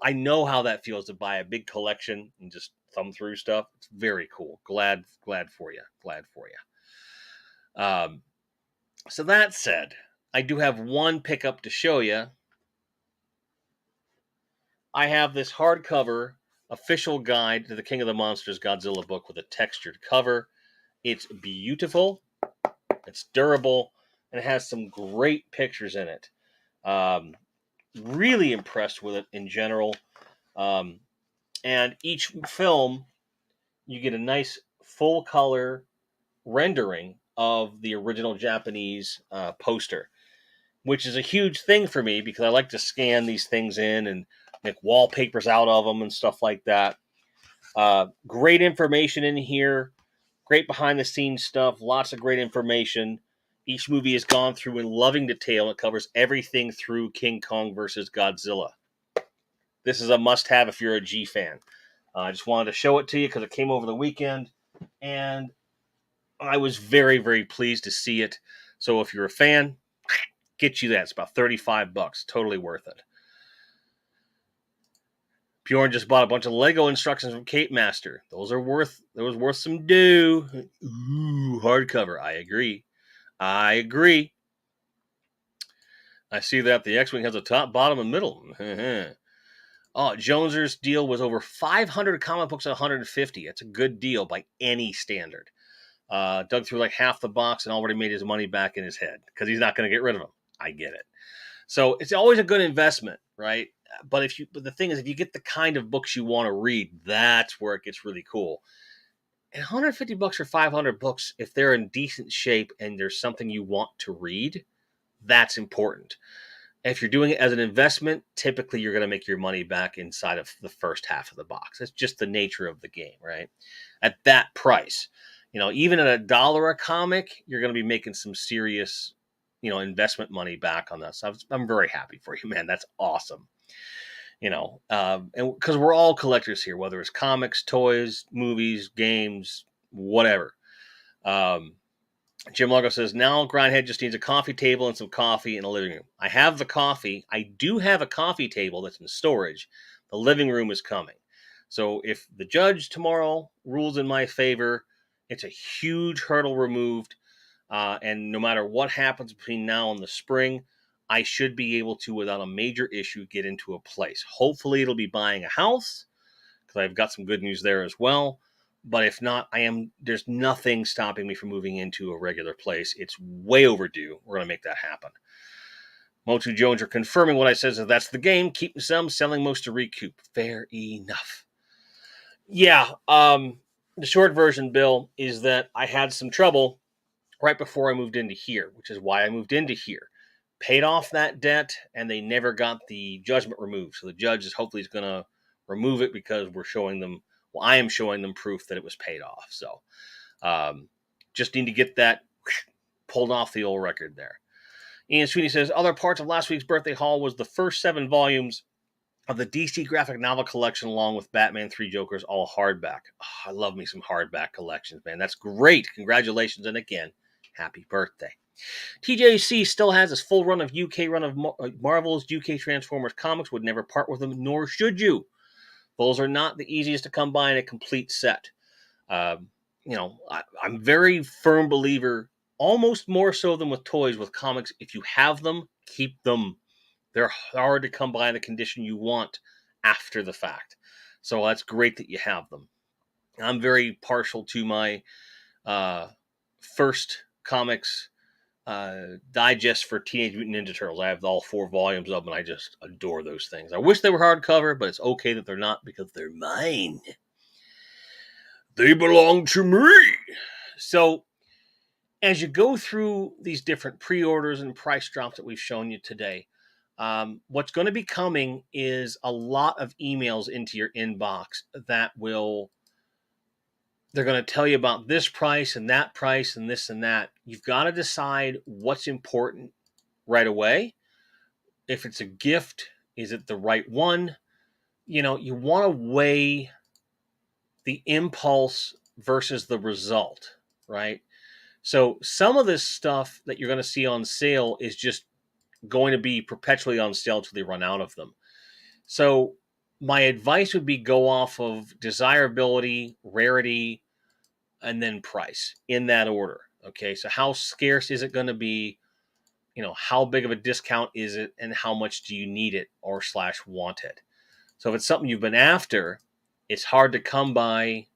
[SPEAKER 1] I know how that feels to buy a big collection and just thumb through stuff. It's very cool. Glad for you. Glad for you. So that said, I do have one pickup to show you. I have this hardcover official guide to the King of the Monsters Godzilla book with a textured cover. It's beautiful, it's durable, and it has some great pictures in it. Really impressed with it in general. And each film, you get a nice full color rendering of the original Japanese poster, which is a huge thing for me because I like to scan these things in and make wallpapers out of them and stuff like that. Great information in here, great behind the scenes stuff, lots of great information. Each movie has gone through in loving detail. It covers everything through King Kong versus Godzilla. This is a must have if you're a G fan. I just wanted to show it to you because it came over the weekend, and I was very, very pleased to see it. So if you're a fan, get you that. It's about $35. Totally worth it. Bjorn just bought a bunch of Lego instructions from Cape Master. Those are worth some dough. Ooh, hardcover. I agree. I see that the X-Wing has a top, bottom, and middle. Oh, Joneser's deal was over 500 comic books at 150. That's a good deal by any standard. Dug through like half the box and already made his money back in his head because he's not going to get rid of them. I get it. So it's always a good investment, right? But the thing is, if you get the kind of books you want to read, that's where it gets really cool. And $150 or 500 books, if they're in decent shape and there's something you want to read, that's important. If you're doing it as an investment, typically you're going to make your money back inside of the first half of the box. It's just the nature of the game, right? At that price, even at $1 a comic, you're going to be making some serious, investment money back on that. So I'm very happy for you, man. That's awesome. And because we're all collectors here, whether it's comics, toys, movies, games, whatever. Jim Largo says, now Grindhead just needs a coffee table and some coffee in a living room. I have the coffee. I do have a coffee table that's in storage. The living room is coming. So if the judge tomorrow rules in my favor, it's a huge hurdle removed. And no matter what happens between now and the spring, I should be able to, without a major issue, get into a place. Hopefully it'll be buying a house, because I've got some good news there as well. But if not, there's nothing stopping me from moving into a regular place. It's way overdue. We're going to make that happen. Motu Jones are confirming what I said. So that's the game. Keeping some, selling most to recoup. Fair enough. Yeah. The short version, Bill, is that I had some trouble right before I moved into here, which is why I moved into here. Paid off that debt, and they never got the judgment removed. So the judge is hopefully going to remove it because we're showing them, I am showing them proof that it was paid off. So just need to get that pulled off the old record there. Ian Sweeney says, other parts of last week's birthday haul was the first 7 volumes of the DC graphic novel collection, along with Batman 3 Jokers, all hardback. Oh, I love me some hardback collections, man. That's great. Congratulations, and again, happy birthday. TJC still has his full run of Marvel's UK Transformers comics, would never part with them, nor should you. Those are not the easiest to come by in a complete set. I'm very firm believer, almost more so than with toys, with comics, if you have them, keep them. They're hard to come by in the condition you want after the fact. So that's great that you have them. I'm very partial to my first comics digest for Teenage Mutant Ninja Turtles. I have all 4 volumes of them, and I just adore those things. I wish they were hardcover, but it's okay that they're not because they're mine. They belong to me. So as you go through these different pre-orders and price drops that we've shown you today, what's going to be coming is a lot of emails into your inbox that they're going to tell you about this price and that price and this and that. You've got to decide what's important right away. If it's a gift, is it the right one? you want to weigh the impulse versus the result, right? So some of this stuff that you're going to see on sale is just going to be perpetually on sale until they run out of them. So my advice would be go off of desirability, rarity, and then price in that order. Okay, so how scarce is it going to be? How big of a discount is it, and how much do you need it or slash want it? So if it's something you've been after, it's hard to come by,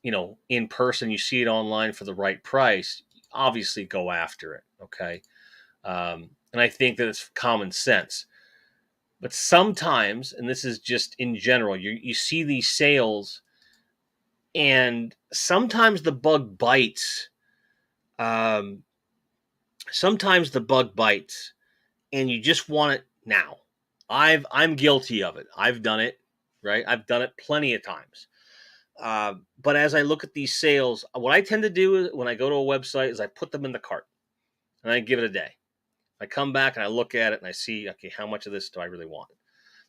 [SPEAKER 1] in person. You see it online for the right price, obviously go after it. Okay. And I think that it's common sense. But sometimes, and this is just in general, you see these sales, and sometimes the bug bites. Um, Sometimes the bug bites, and you just want it now. I'm guilty of it. I've done it, right? I've done it plenty of times. But as I look at these sales, what I tend to do when I go to a website is I put them in the cart and I give it a day. I come back and I look at it and I see, okay, how much of this do I really want?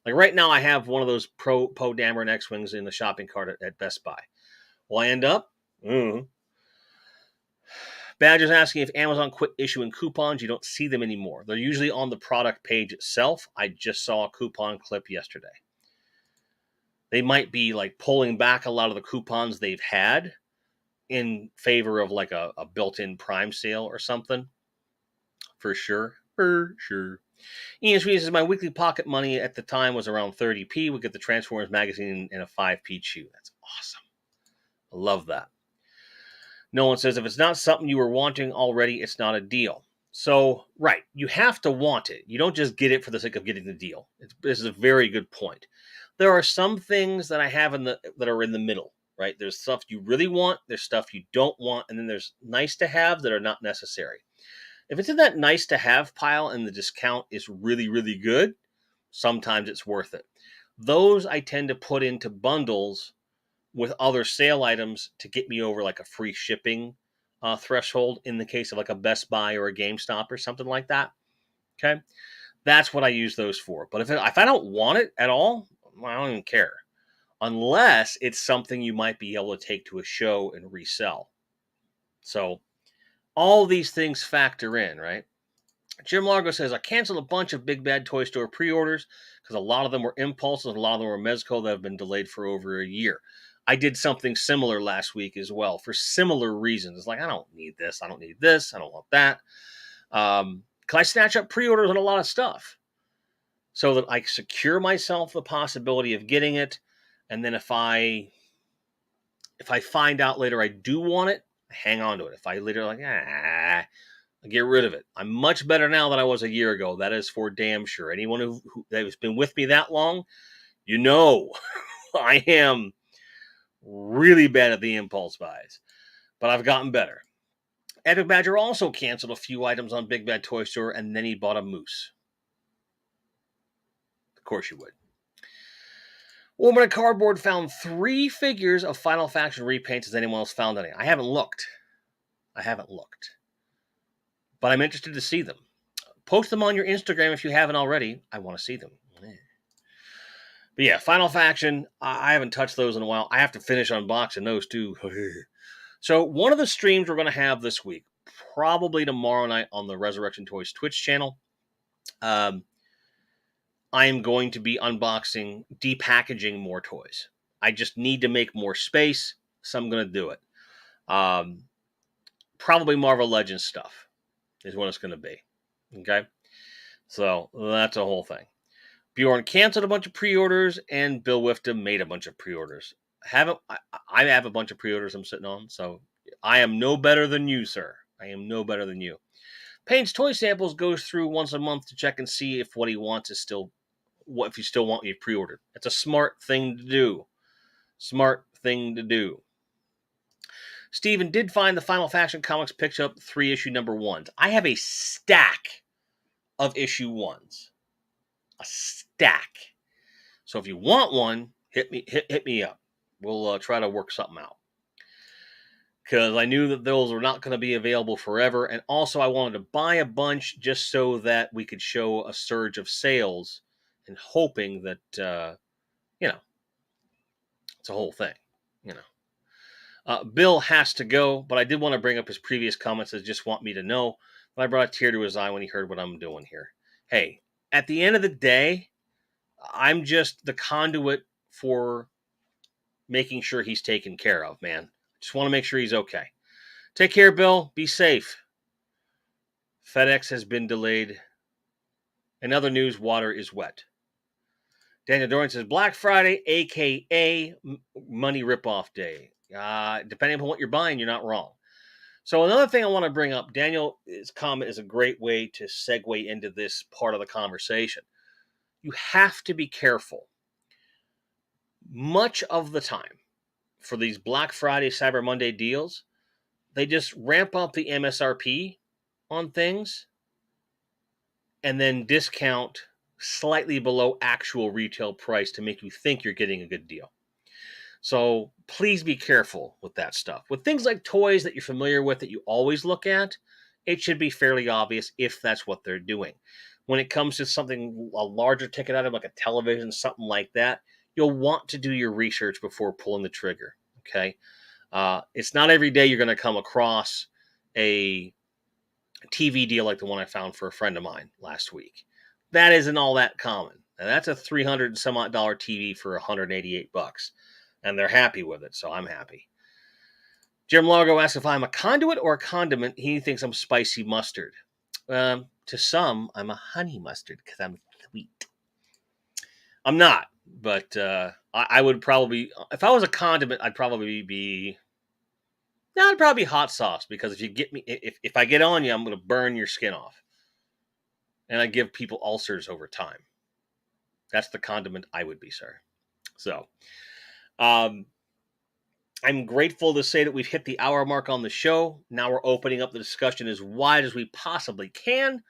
[SPEAKER 1] Like right now, I have one of those Poe Dameron X-Wings in the shopping cart at Best Buy. Will I end up? Badger's asking if Amazon quit issuing coupons. You don't see them anymore. They're usually on the product page itself. I just saw a coupon clip yesterday. They might be like pulling back a lot of the coupons they've had in favor of like a built-in Prime sale or something. For sure. For sure. Ian Sweet says, my weekly pocket money at the time was around 30p. We get the Transformers magazine in a 5p chew. That's awesome. I love that. No one says, if it's not something you were wanting already, it's not a deal. So, right, you have to want it. You don't just get it for the sake of getting the deal. This is a very good point. There are some things that I have that are in the middle, right? There's stuff you really want, there's stuff you don't want, and then there's nice to have that are not necessary. If it's in that nice to have pile and the discount is really, really good, sometimes it's worth it. Those I tend to put into bundles with other sale items to get me over like a free shipping threshold in the case of like a Best Buy or a GameStop or something like that. Okay. That's what I use those for. But if I don't want it at all, I don't even care. Unless it's something you might be able to take to a show and resell. So all these things factor in, right? Jim Largo says, I canceled a bunch of Big Bad Toy Store pre-orders because a lot of them were impulses and a lot of them were Mezco that have been delayed for over a year. I did something similar last week as well for similar reasons. It's like, I don't need this. I don't need this. I don't want that. Because I snatch up pre-orders on a lot of stuff so that I secure myself the possibility of getting it. And then if I find out later I do want it, I hang on to it. If I later like, I get rid of it. I'm much better now than I was a year ago. That is for damn sure. Anyone who has been with me that long, I am really bad at the impulse buys. But I've gotten better. Epic Badger also canceled a few items on Big Bad Toy Store, and then he bought a moose. Of course you would. Woman of Cardboard found 3 figures of Final Faction repaints. Has anyone else found any? I haven't looked. But I'm interested to see them. Post them on your Instagram if you haven't already. I want to see them. But yeah, Final Faction, I haven't touched those in a while. I have to finish unboxing those too. So one of the streams we're going to have this week, probably tomorrow night on the Resurrection Toys Twitch channel, I am going to be unboxing, depackaging more toys. I just need to make more space, so I'm going to do it. Probably Marvel Legends stuff is what it's going to be. Okay? So that's a whole thing. Bjorn canceled a bunch of pre-orders, and Bill Wifta made a bunch of pre-orders. I have a bunch of pre-orders I'm sitting on, so I am no better than you, sir. I am no better than you. Payne's Toy Samples goes through once a month to check and see if what he wants is still if you still want me pre-ordered. It's a smart thing to do. Steven did find the Final Faction Comics picks up 3 issue number 1s. I have a stack of issue 1s. A stack. So if you want one, hit me up. We'll try to work something out. Because I knew that those were not going to be available forever. And also I wanted to buy a bunch just so that we could show a surge of sales and hoping that You know, it's a whole thing. You know. Bill has to go, but I did want to bring up his previous comments that just want me to know. But I brought a tear to his eye when he heard what I'm doing here. Hey, at the end of the day, I'm just the conduit for making sure he's taken care of, man. Just want to make sure he's okay. Take care, Bill. Be safe. FedEx has been delayed. In other news, water is wet. Daniel Dorian says Black Friday, aka money ripoff day. Depending upon what you're buying, you're not wrong. So another thing I want to bring up, Daniel's comment is a great way to segue into this part of the conversation. You have to be careful. Much of the time, for these Black Friday, Cyber Monday deals, they just ramp up the MSRP on things and then discount slightly below actual retail price to make you think you're getting a good deal. So please be careful with that stuff. With things like toys that you're familiar with that you always look at, it should be fairly obvious if that's what they're doing. When it comes to something, a larger ticket item like a television, something like that, you'll want to do your research before pulling the trigger, okay? It's not every day you're going to come across a TV deal like the one I found for a friend of mine last week. That isn't all that common. Now, that's a $300 and some odd TV for $188, and they're happy with it, so I'm happy. Jim Largo asks if I'm a conduit or a condiment. He thinks I'm spicy mustard. To some, I'm a honey mustard because I'm sweet. I'm not, but I would probably, if I was a condiment, I'd probably be hot sauce, because if you get me, if I get on you, I'm going to burn your skin off. And I give people ulcers over time. That's the condiment I would be, sir. So, I'm grateful to say that we've hit the hour mark on the show. Now we're opening up the discussion as wide as we possibly can.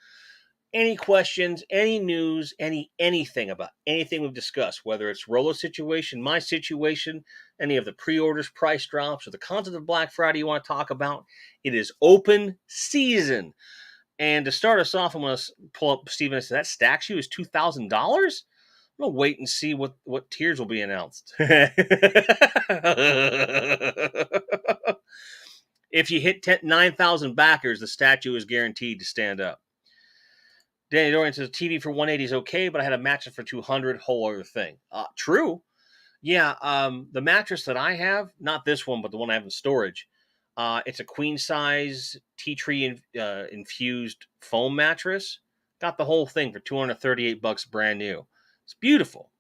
[SPEAKER 1] Any questions, any news, anything about anything we've discussed, whether it's Rollo's situation, my situation, any of the pre-orders, price drops, or the content of Black Friday you want to talk about, it is open season. And to start us off, I'm going to pull up Steven and say, that stack shoe is $2,000? I'm going to wait and see what tiers will be announced. If you hit 9,000 backers, the statue is guaranteed to stand up. Danny Dorian says TV for 180 is okay, but I had a mattress for 200. Whole other thing. True. Yeah. The mattress that I have, not this one, but the one I have in storage, it's a queen size tea tree infused foam mattress. Got the whole thing for $238, brand new. It's beautiful.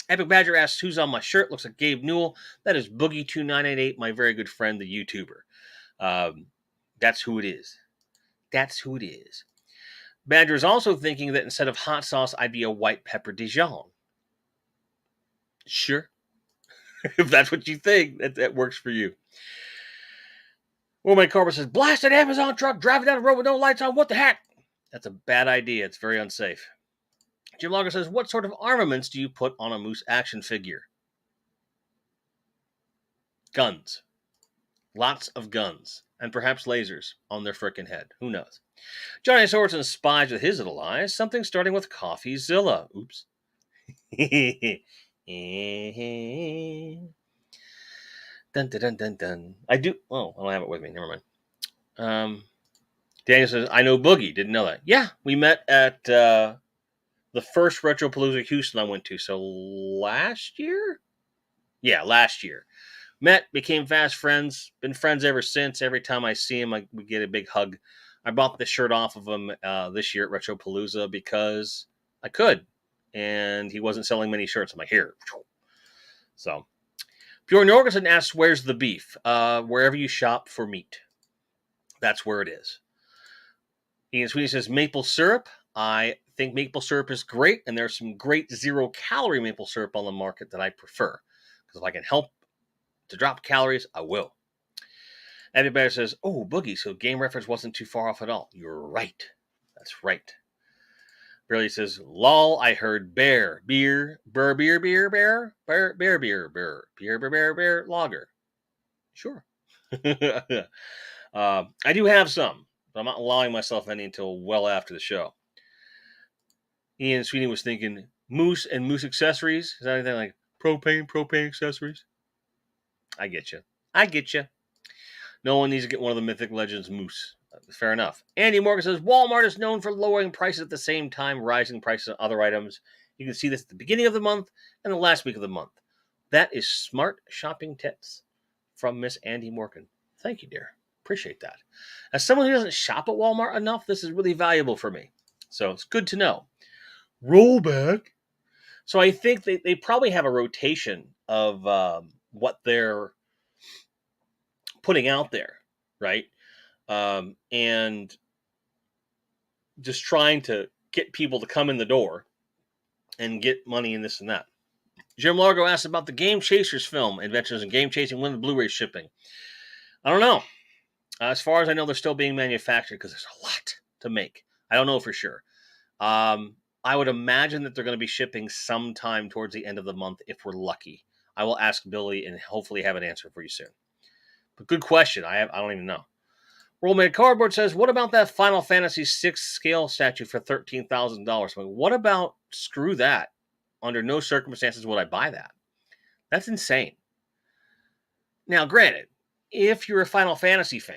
[SPEAKER 1] Epic Badger asks who's on my shirt. Looks like Gabe Newell. That is Boogie2988, my very good friend, the YouTuber. That's who it is. That's who it is. Badger is also thinking that instead of hot sauce, I'd be a white pepper Dijon. Sure. If that's what you think, that works for you. Woman Corbett says, blasted Amazon truck driving down the road with no lights on. What the heck? That's a bad idea. It's very unsafe. Jim Logger says, what sort of armaments do you put on a Moose action figure? Guns. Lots of guns. And perhaps lasers on their frickin' head. Who knows? Johnny Sorensen spies with his little eyes. Something starting with CoffeeZilla. Oops. Dun, dun, dun, dun, dun. I do. Oh, I don't have it with me. Never mind. Daniel says, I know Boogie. Didn't know that. Yeah, we met at the first Retropalooza Houston I went to. So last year? Yeah, last year. Met, became fast friends. Been friends ever since. Every time I see him, we get a big hug. I bought this shirt off of him this year at Retropalooza because I could. And he wasn't selling many shirts. I'm like, here. So, Bjorn Jorgensen asks, where's the beef? Wherever you shop for meat. That's where it is. Ian Sweeney says, maple syrup. I think maple syrup is great, and there's some great zero-calorie maple syrup on the market that I prefer. Because if I can help to drop calories, I will. Everybody says, oh, Boogie, so Game Reference wasn't too far off at all. You're right. That's right. Barely says, lol, I heard bear, beer, beer, beer, beer, beer, beer, beer, beer, beer, beer, beer, beer, beer, lager. Sure. I do have some, but I'm not allowing myself any until well after the show. Ian Sweeney was thinking, Moose and Moose accessories. Is that anything like propane accessories? I get you. I get you. No one needs to get one of the Mythic Legends Moose. Fair enough. Andy Morgan says Walmart is known for lowering prices at the same time rising prices on other items. You can see this at the beginning of the month and the last week of the month. That is smart shopping tips from Miss Andy Morgan. Thank you, dear. Appreciate that. As someone who doesn't shop at Walmart enough, this is really valuable for me. So it's good to know. Rollback. So I think they probably have a rotation of what they're putting out there, right? And just trying to get people to come in the door and get money in this and that. Jim Largo asked about the Game Chasers film, Adventures in Game Chasing, when the Blu-ray shipping. I don't know. As far as I know, they're still being manufactured because there's a lot to make. I don't know for sure. I would imagine that they're going to be shipping sometime towards the end of the month if we're lucky. I will ask Billy and hopefully have an answer for you soon. But good question. I don't even know. Rollmate Cardboard says, what about that Final Fantasy VI scale statue for $13,000? What about, screw that. Under no circumstances would I buy that. That's insane. Now, granted, if you're a Final Fantasy fan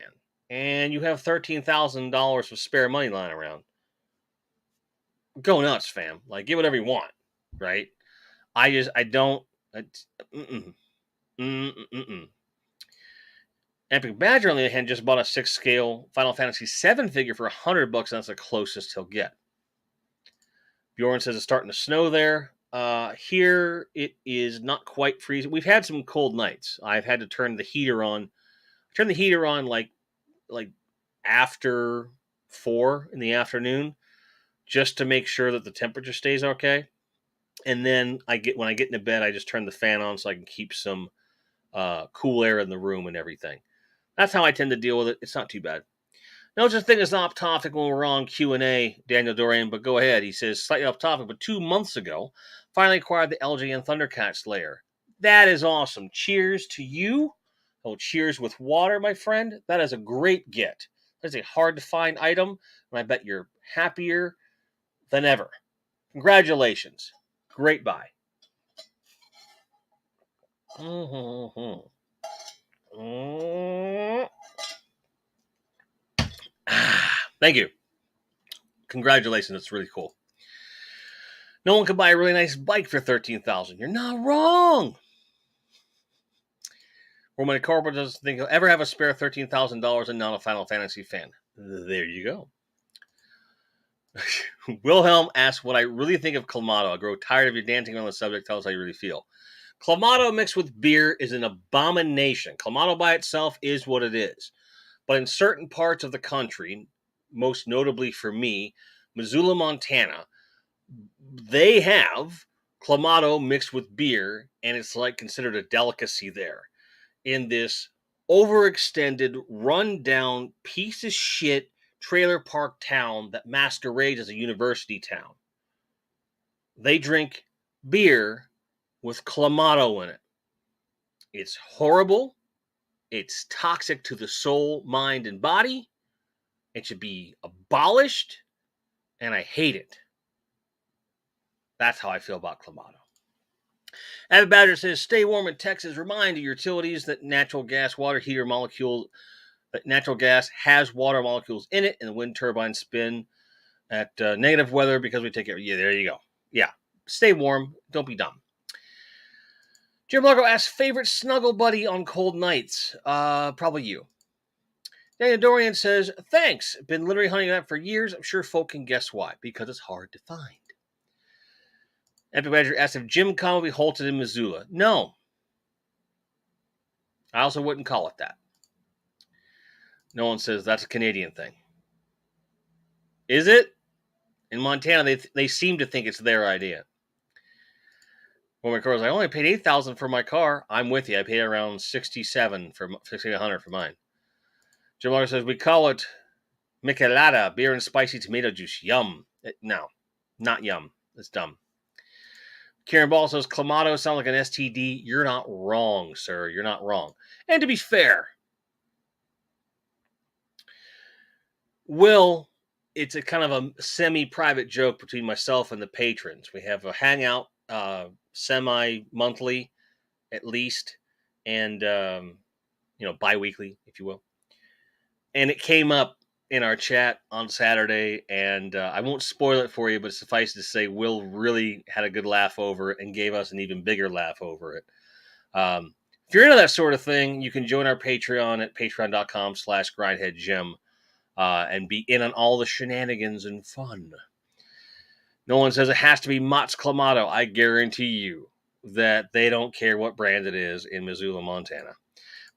[SPEAKER 1] and you have $13,000 of spare money lying around, go nuts, fam. Like, get whatever you want, right? I don't. Epic Badger, on the other hand, just bought a 6 scale Final Fantasy VII figure for $100, and that's the closest he'll get. Bjorn says it's starting to snow there. Here it is not quite freezing. We've had some cold nights. I've had to turn the heater on. Turn the heater on like after 4 in the afternoon, just to make sure that the temperature stays okay. And then when I get into bed, I just turn the fan on so I can keep some cool air in the room and everything. That's how I tend to deal with it. It's not too bad. No such thing as off topic when we're on Q&A, Daniel Dorian, but go ahead. He says, slightly off topic, but 2 months ago, finally acquired the LJN Thundercat Slayer. That is awesome. Cheers to you. Oh, cheers with water, my friend. That is a great get. That is a hard-to-find item, and I bet you're happier than ever. Congratulations. Great buy. Mm-hmm. Thank you. Congratulations. That's really cool. No one can buy a really nice bike for $13,000. You're not wrong. Roman Corporal doesn't think he'll ever have a spare $13,000 and not a Final Fantasy fan. There you go. Wilhelm asks what I really think of Clamato. I grow tired of you dancing on the subject. Tell us how you really feel. Clamato mixed with beer is an abomination. Clamato by itself is what it is. But in certain parts of the country, most notably for me, Missoula, Montana, they have Clamato mixed with beer, and it's like considered a delicacy there. In this overextended, run-down, piece of shit trailer park town that masquerades as a university town. They drink beer with Clamato in it. It's horrible. It's toxic to the soul, mind, and body. It should be abolished, and I hate it. That's how I feel about Clamato. Avid Badger says, stay warm in Texas. Remind your utilities that natural gas has water molecules in it, and the wind turbines spin at negative weather because we take care. Yeah, there you go. Yeah, stay warm. Don't be dumb. Jim Largo asks, favorite snuggle buddy on cold nights? Probably you. Daniel Dorian says, thanks. Been literally hunting that for years. I'm sure folk can guess why. Because it's hard to find. Epic Badger asks if Jim Con will be halted in Missoula. No. I also wouldn't call it that. No one says that's a Canadian thing. Is it? In Montana, they seem to think it's their idea. When my car's like, I only paid $8,000 for my car. I'm with you. I paid around $6,700 for mine. Jim Largo says we call it Michelada, beer and spicy tomato juice. Yum. No, not yum. It's dumb. Karen Ball says Clamato sounds like an STD. You're not wrong, sir. You're not wrong. And to be fair, Will it's a kind of a semi-private joke between myself and the patrons. We have a hangout, semi-monthly at least, and bi-weekly, if you will. And it came up in our chat on Saturday, and I won't spoil it for you, but suffice to say, Will really had a good laugh over it and gave us an even bigger laugh over it. If you're into that sort of thing, you can join our Patreon at patreon.com/grindheadgym and be in on all the shenanigans and fun. No one says it has to be Mott's Clamato. I guarantee you that they don't care what brand it is in Missoula, Montana.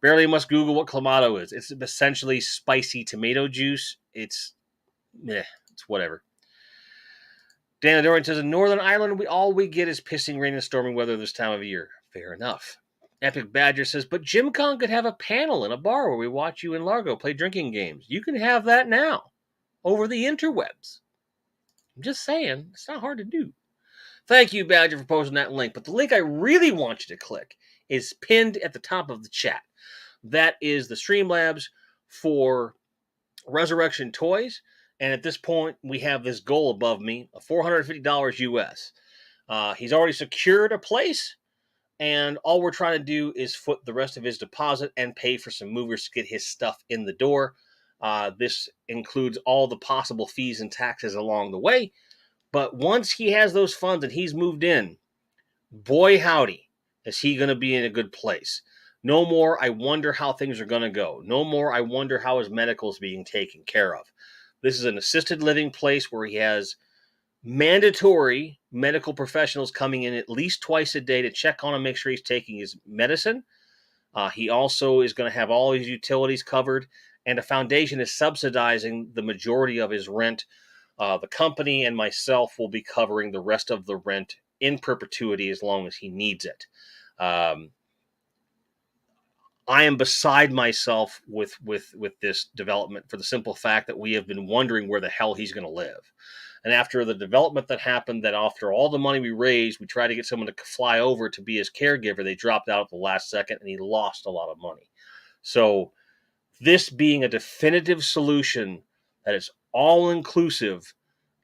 [SPEAKER 1] Barely must Google what Clamato is. It's essentially spicy tomato juice. It's whatever. Dana Dorian says, in Northern Ireland, all we get is pissing rain and stormy weather this time of year. Fair enough. Epic Badger says, but Jim Con could have a panel in a bar where we watch you and Largo play drinking games. You can have that now over the interwebs. I'm just saying, it's not hard to do. Thank you, Badger, for posting that link. But the link I really want you to click is pinned at the top of the chat. That is the Streamlabs for Resurrection Toys. And at this point, we have this goal above me of $450 US. He's already secured a place. And all we're trying to do is foot the rest of his deposit and pay for some movers to get his stuff in the door. This includes all the possible fees and taxes along the way. But once he has those funds and he's moved in, boy howdy, is he going to be in a good place. No more, I wonder how things are going to go. No more, I wonder how his medical is being taken care of. This is an assisted living place where he has mandatory medical professionals coming in at least twice a day to check on him, make sure he's taking his medicine. He also is going to have all his utilities covered, and a foundation is subsidizing the majority of his rent. The company and myself will be covering the rest of the rent in perpetuity as long as he needs it. I am beside myself with this development for the simple fact that we have been wondering where the hell he's going to live. And after the development that happened, that after all the money we raised, we tried to get someone to fly over to be his caregiver. They dropped out at the last second, and he lost a lot of money. So this being a definitive solution that is all-inclusive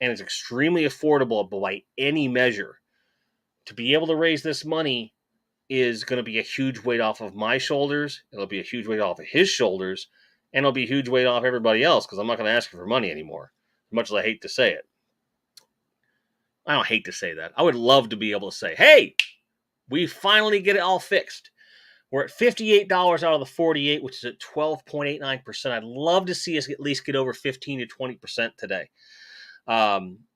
[SPEAKER 1] and is extremely affordable by any measure, to be able to raise this money is going to be a huge weight off of my shoulders. It'll be a huge weight off of his shoulders, and it'll be a huge weight off everybody else because I'm not going to ask you for money anymore, as much as I hate to say it. I don't hate to say that. I would love to be able to say, hey, we finally get it all fixed. We're at $58 out of the 48, which is at 12.89%. I'd love to see us at least get over 15 to 20% today.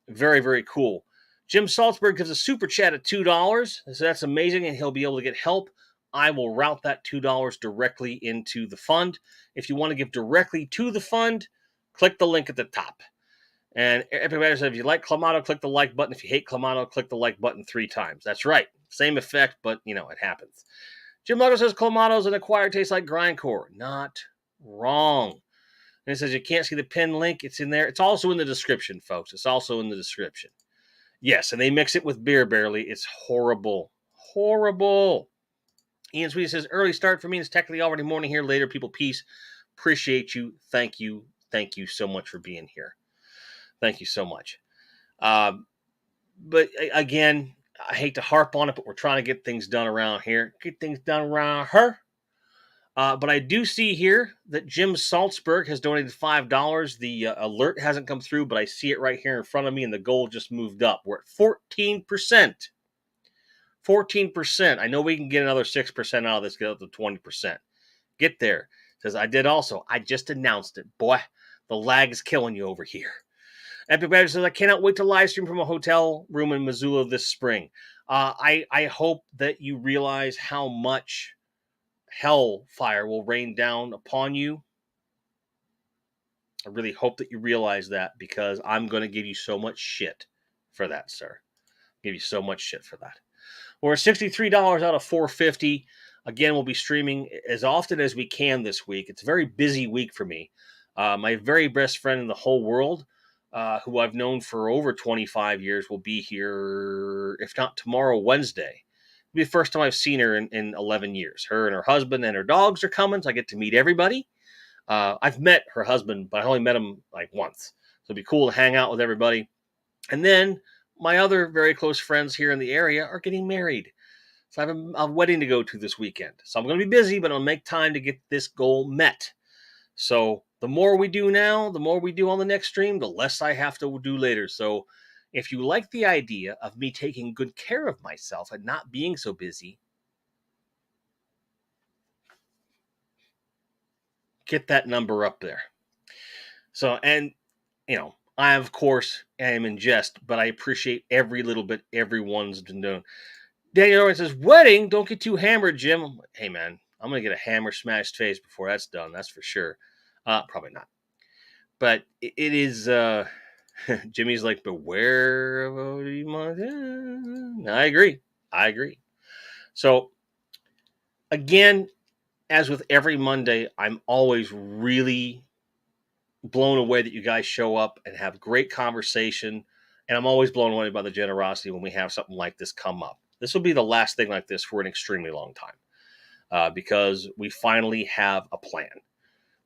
[SPEAKER 1] Very, very cool. Jim Salzberg gives a super chat at $2. So that's amazing, and he'll be able to get help. I will route that $2 directly into the fund. If you want to give directly to the fund, click the link at the top. And everybody said, if you like Clamato, click the like button. If you hate Clamato, click the like button 3 times. That's right. Same effect, but, it happens. Jim Logo says, Clamato's an acquired taste like grindcore. Not wrong. And it says, you can't see the pin link. It's in there. It's also in the description, folks. It's also in the description. Yes, and they mix it with beer barely. It's horrible. Horrible. Ian Sweet says, early start for me. It's technically already morning here. Later, people, peace. Appreciate you. Thank you. Thank you so much for being here. Thank you so much. But again, I hate to harp on it, but we're trying to get things done around here. Get things done around her. But I do see here that Jim Salzberg has donated $5. The alert hasn't come through, but I see it right here in front of me, and the goal just moved up. We're at 14%. 14%. I know we can get another 6% out of this, get up to 20%. Get there. Says, I did also. I just announced it. Boy, the lag is killing you over here. Epic Badger says, I cannot wait to live stream from a hotel room in Missoula this spring. I hope that you realize how much hellfire will rain down upon you. I really hope that you realize that, because I'm going to give you so much shit for that, sir. Give you so much shit for that. We're at $63 out of $450. Again, we'll be streaming as often as we can this week. It's a very busy week for me. My very best friend in the whole world, who I've known for over 25 years, will be here, if not tomorrow, Wednesday. It'll be the first time I've seen her in 11 years. Her and her husband and her dogs are coming, so I get to meet everybody. I've met her husband, but I only met him like once. So it'd be cool to hang out with everybody. And then my other very close friends here in the area are getting married. So I have a wedding to go to this weekend. So I'm going to be busy, but I'll make time to get this goal met. So the more we do now, the more we do on the next stream, the less I have to do later. So if you like the idea of me taking good care of myself and not being so busy, get that number up there. So, and, I, of course, am in jest, but I appreciate every little bit everyone's been doing. Daniel Owen says, wedding, don't get too hammered, Jim. I'm like, hey, man, I'm going to get a hammer smashed face before that's done. That's for sure. Probably not. But it is, Jimmy's like, beware of Odie. I agree. So, again, as with every Monday, I'm always really blown away that you guys show up and have great conversation. And I'm always blown away by the generosity when we have something like this come up. This will be the last thing like this for an extremely long time because we finally have a plan.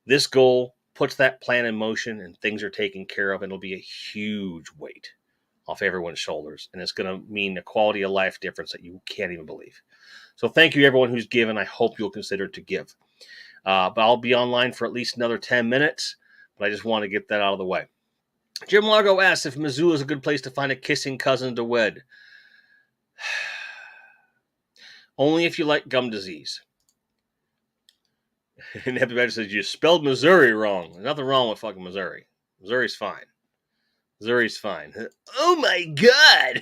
[SPEAKER 1] This goal puts that plan in motion and things are taken care of. And it'll be a huge weight off everyone's shoulders. And it's going to mean a quality of life difference that you can't even believe. So thank you, everyone who's given. I hope you'll consider to give. But I'll be online for at least another 10 minutes. But I just want to get that out of the way. Jim Largo asks if Missoula is a good place to find a kissing cousin to wed. Only if you like gum disease. And everybody says, you spelled Missouri wrong. There's nothing wrong with fucking Missouri. Missouri's fine. Missouri's fine. Oh my God.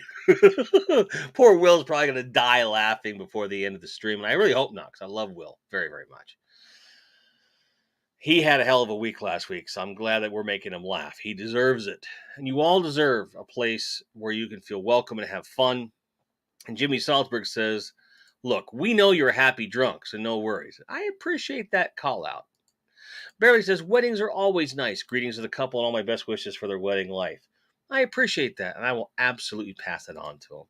[SPEAKER 1] Poor Will's probably going to die laughing before the end of the stream. And I really hope not, because I love Will very, very much. He had a hell of a week last week, so I'm glad that we're making him laugh. He deserves it. And you all deserve a place where you can feel welcome and have fun. And Jimmy Salzberg says, look, we know you're a happy drunk, so no worries. I appreciate that call out. Barry says, weddings are always nice. Greetings to the couple and all my best wishes for their wedding life. I appreciate that, and I will absolutely pass it on to him.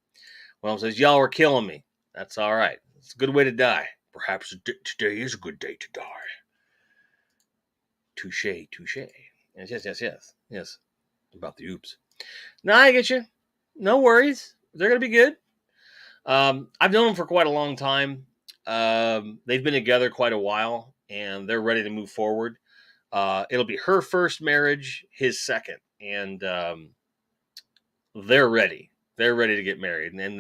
[SPEAKER 1] Well, says, y'all are killing me. That's all right. It's a good way to die. Perhaps today is a good day to die. Touche. Yes. About the oops. No, I get you. No worries. They're going to be good. I've known them for quite a long time. They've been together quite a while, and they're ready to move forward. It'll be her first marriage, his second, and they're ready. They're ready to get married, and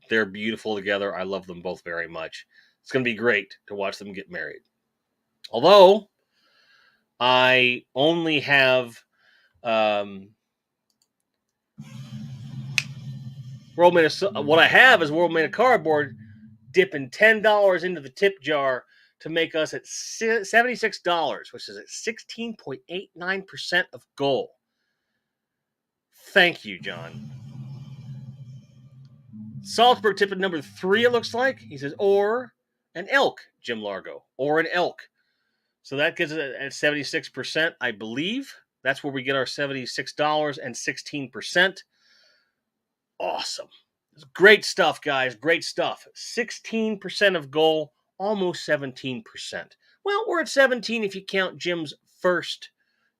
[SPEAKER 1] they're beautiful together. I love them both very much. It's going to be great to watch them get married. Although I only have what I have is World Made of Cardboard dipping $10 into the tip jar to make us at $76, which is at 16.89% of goal. Thank you, John. Salzburg tipping number 3, it looks like. He says, or an elk, Jim Largo. Or an elk. So that gets it at 76%, I believe. That's where we get our $76 and 16%. Awesome. Great stuff, guys. Great stuff. 16% of goal, almost 17%. Well, we're at 17 if you count Jimmy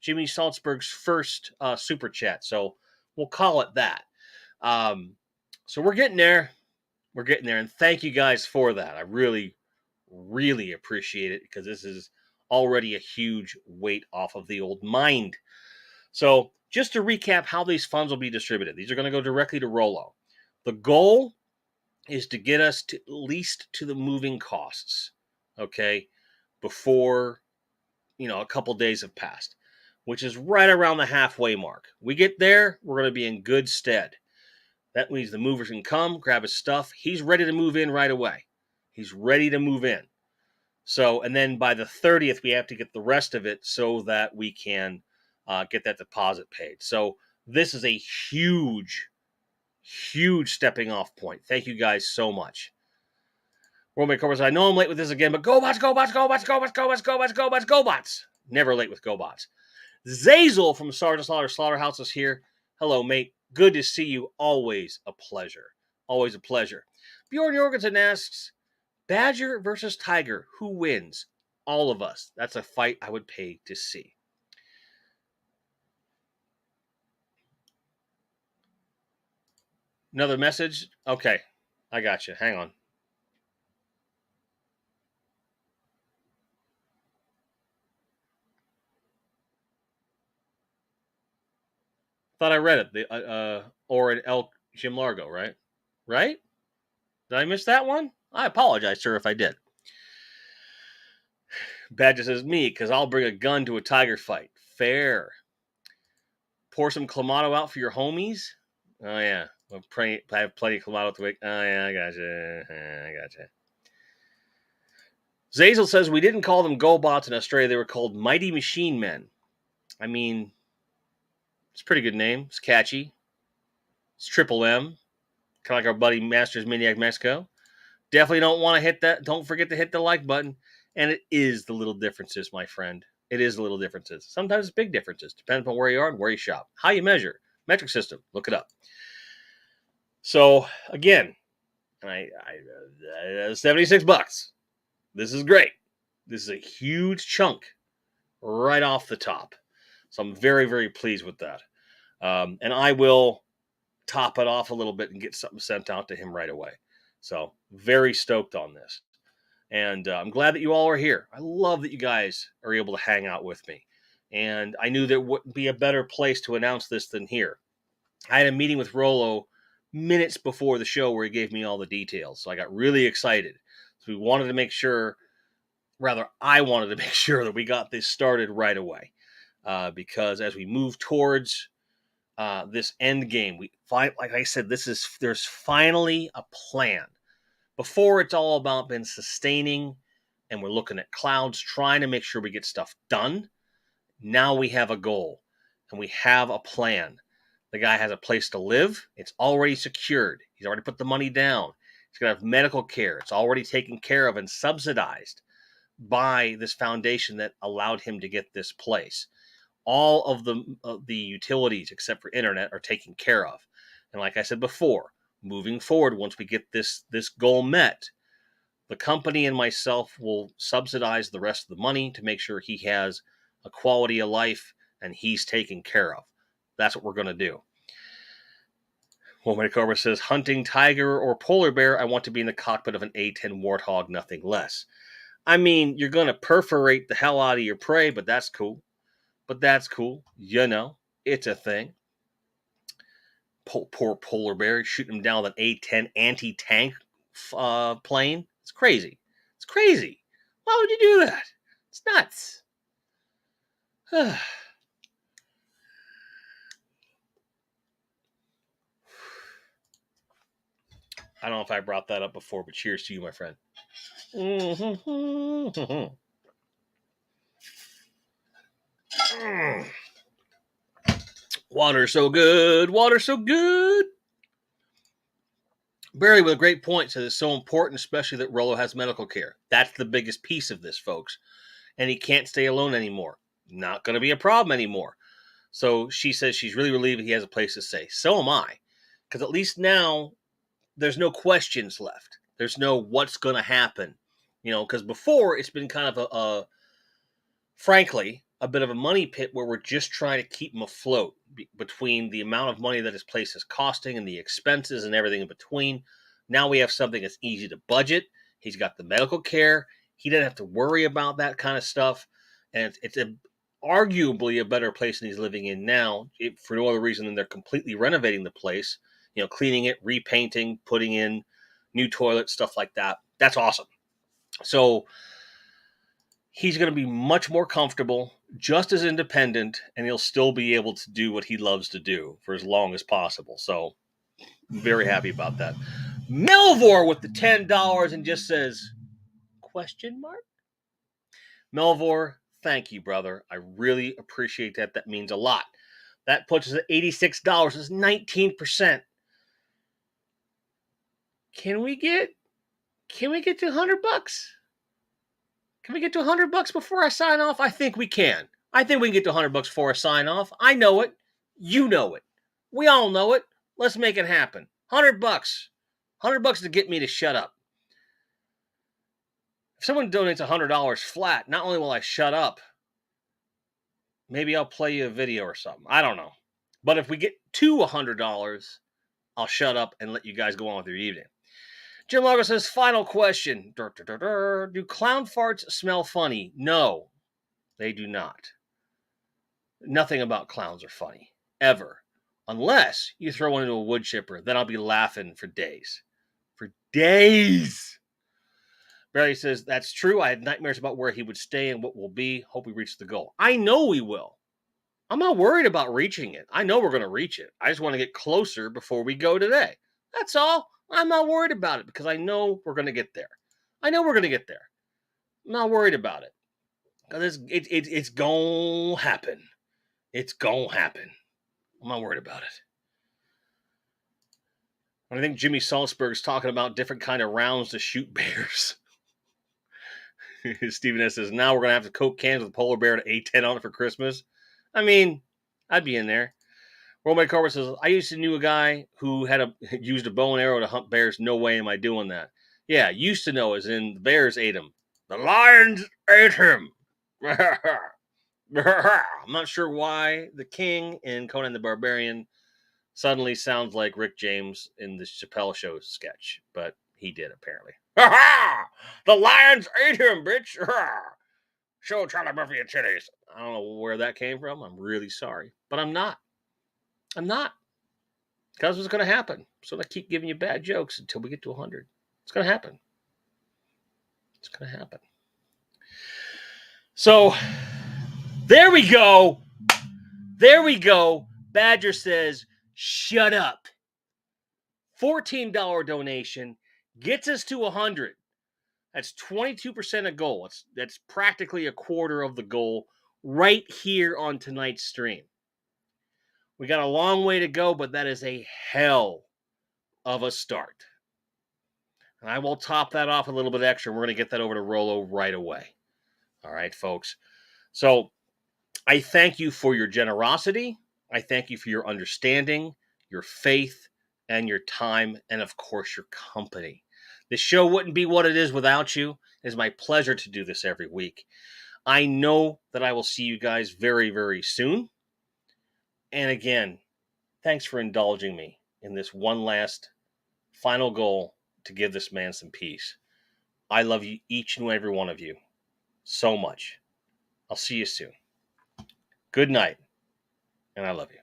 [SPEAKER 1] Salzberg's first super chat. So we'll call it that. So we're getting there. We're getting there. And thank you guys for that. I really, really appreciate it because this is already a huge weight off of the old mind. So just to recap how these funds will be distributed. These are going to go directly to Rollo. The goal is to get us to at least to the moving costs, okay, before, a couple days have passed, which is right around the halfway mark. We get there, we're going to be in good stead. That means the movers can come, grab his stuff. He's ready to move in right away. He's ready to move in. So, and then by the 30th, we have to get the rest of it so that we can get that deposit paid. So this is a huge stepping off point. Thank you guys so much. Roman Cobras, I know I'm late with this again, but GoBots. Never late with GoBots. Zazel from Sergeant Slaughterhouse is here. Hello, mate. Good to see you. Always a pleasure. Always a pleasure. Bjorn Jorgensen asks, Badger versus Tiger, who wins? All of us. That's a fight I would pay to see. Another message? Okay. I got you. Hang on. Thought I read it. Or an El Jim Largo, right? Right? Did I miss that one? I apologize, sir, if I did. Badger says me, because I'll bring a gun to a tiger fight. Fair. Pour some Clamato out for your homies. Oh yeah, I have plenty of Clamato to make. Oh yeah, I gotcha. Zazel says we didn't call them GoBots in Australia; they were called Mighty Machine Men. I mean, it's a pretty good name. It's catchy. It's triple M, kind of like our buddy Masters Maniac Mexico. Definitely don't want to hit that. Don't forget to hit the like button. And it is the little differences, my friend. It is the little differences. Sometimes it's big differences. Depends on where you are and where you shop. How you measure. Metric system. Look it up. So again, 76 bucks. This is great. This is a huge chunk right off the top. So I'm very, very pleased with that. And I will top it off a little bit and get something sent out to him right away. So very stoked on this. And I'm glad that you all are here. I love that you guys are able to hang out with me. And I knew there wouldn't be a better place to announce this than here. I had a meeting with Rollo minutes before the show where he gave me all the details. So I got really excited. So we wanted to make sure, rather, I wanted to make sure that we got this started right away. Because as we move towards this end game, like I said, there's finally a plan. Before, it's all about been sustaining, and we're looking at clouds, trying to make sure we get stuff done. Now we have a goal, and we have a plan. The guy has a place to live. It's already secured. He's already put the money down. He's going to have medical care. It's already taken care of and subsidized by this foundation that allowed him to get this place. All of the utilities, except for internet, are taken care of. And like I said before, moving forward, once we get this goal met, the company and myself will subsidize the rest of the money to make sure he has a quality of life and he's taken care of. That's what we're going to do. Woman Cobra says, hunting tiger or polar bear, I want to be in the cockpit of an A-10 Warthog, nothing less. I mean, you're going to perforate the hell out of your prey, but that's cool. You know, it's a thing. Poor polar bear, shooting him down with an A-10 anti-tank plane. It's crazy. It's crazy. Why would you do that? It's nuts. I don't know if I brought that up before, but cheers to you, my friend. Water so good. Water so good. Barry with a great point says it's so important, especially that Rollo has medical care. That's the biggest piece of this, folks. And he can't stay alone anymore. Not going to be a problem anymore. So she says she's really relieved he has a place to stay. So am I. Because at least now there's no questions left. There's no what's going to happen. You know, because before it's been kind of frankly, a bit of a money pit where we're just trying to keep him afloat between the amount of money that his place is costing and the expenses and everything in between. Now we have something that's easy to budget. He's got the medical care. He doesn't have to worry about that kind of stuff. And it's arguably a better place than he's living in now, for no other reason than they're completely renovating the place, you know, cleaning it, repainting, putting in new toilets, stuff like that. That's awesome. So he's going to be much more comfortable, just as independent, and he'll still be able to do what he loves to do for as long as possible. So, very happy about that. Melvor with the $10 and just says, question mark? Melvor, thank you, brother. I really appreciate that. That means a lot. That puts us at $86. That's 19%. Can we get to $100? Can we get to $100 before I sign off? I think we can. I think we can get to $100 before I sign off. I know it. You know it. We all know it. Let's make it happen. $100. $100 to get me to shut up. If someone donates $100 flat, not only will I shut up, maybe I'll play you a video or something. I don't know. But if we get to $100, I'll shut up and let you guys go on with your evening. Jim Largo says, final question. Do clown farts smell funny? No, they do not. Nothing about clowns are funny, ever. Unless you throw one into a wood chipper, then I'll be laughing for days. For days! Barry says, that's true. I had nightmares about where he would stay and what will be. Hope we reach the goal. I know we will. I'm not worried about reaching it. I know we're going to reach it. I just want to get closer before we go today. That's all. I'm not worried about it because I know we're going to get there. I know we're going to get there. I'm not worried about it. It's going to happen. It's going to happen. I'm not worried about it. And I think Jimmy Salzberg's talking about different kind of rounds to shoot bears. Stephen S. says, now we're going to have to Coke cans with a polar bear and A10 on it for Christmas. I mean, I'd be in there. Roman Carver says, I used to knew a guy who had used a bow and arrow to hunt bears. No way am I doing that. Yeah, used to know as in the bears ate him. The lions ate him. I'm not sure why the king in Conan the Barbarian suddenly sounds like Rick James in the Chappelle Show sketch, but he did apparently. The lions ate him, bitch. Show Charlie Murphy and titties. I don't know where that came from. I'm really sorry, but I'm not. I'm not. Because it's going to happen. So I keep giving you bad jokes until we get to 100. It's going to happen. It's going to happen. So there we go. There we go. Badger says, shut up. $14 donation gets us to 100. That's 22% of goal. That's practically a quarter of the goal right here on tonight's stream. We got a long way to go, but that is a hell of a start. And I will top that off a little bit extra. We're going to get that over to Rollo right away. All right, folks. So I thank you for your generosity. I thank you for your understanding, your faith, and your time, and of course, your company. This show wouldn't be what it is without you. It is my pleasure to do this every week. I know that I will see you guys very, very soon. And again, thanks for indulging me in this one last final goal to give this man some peace. I love you, each and every one of you, so much. I'll see you soon. Good night, and I love you.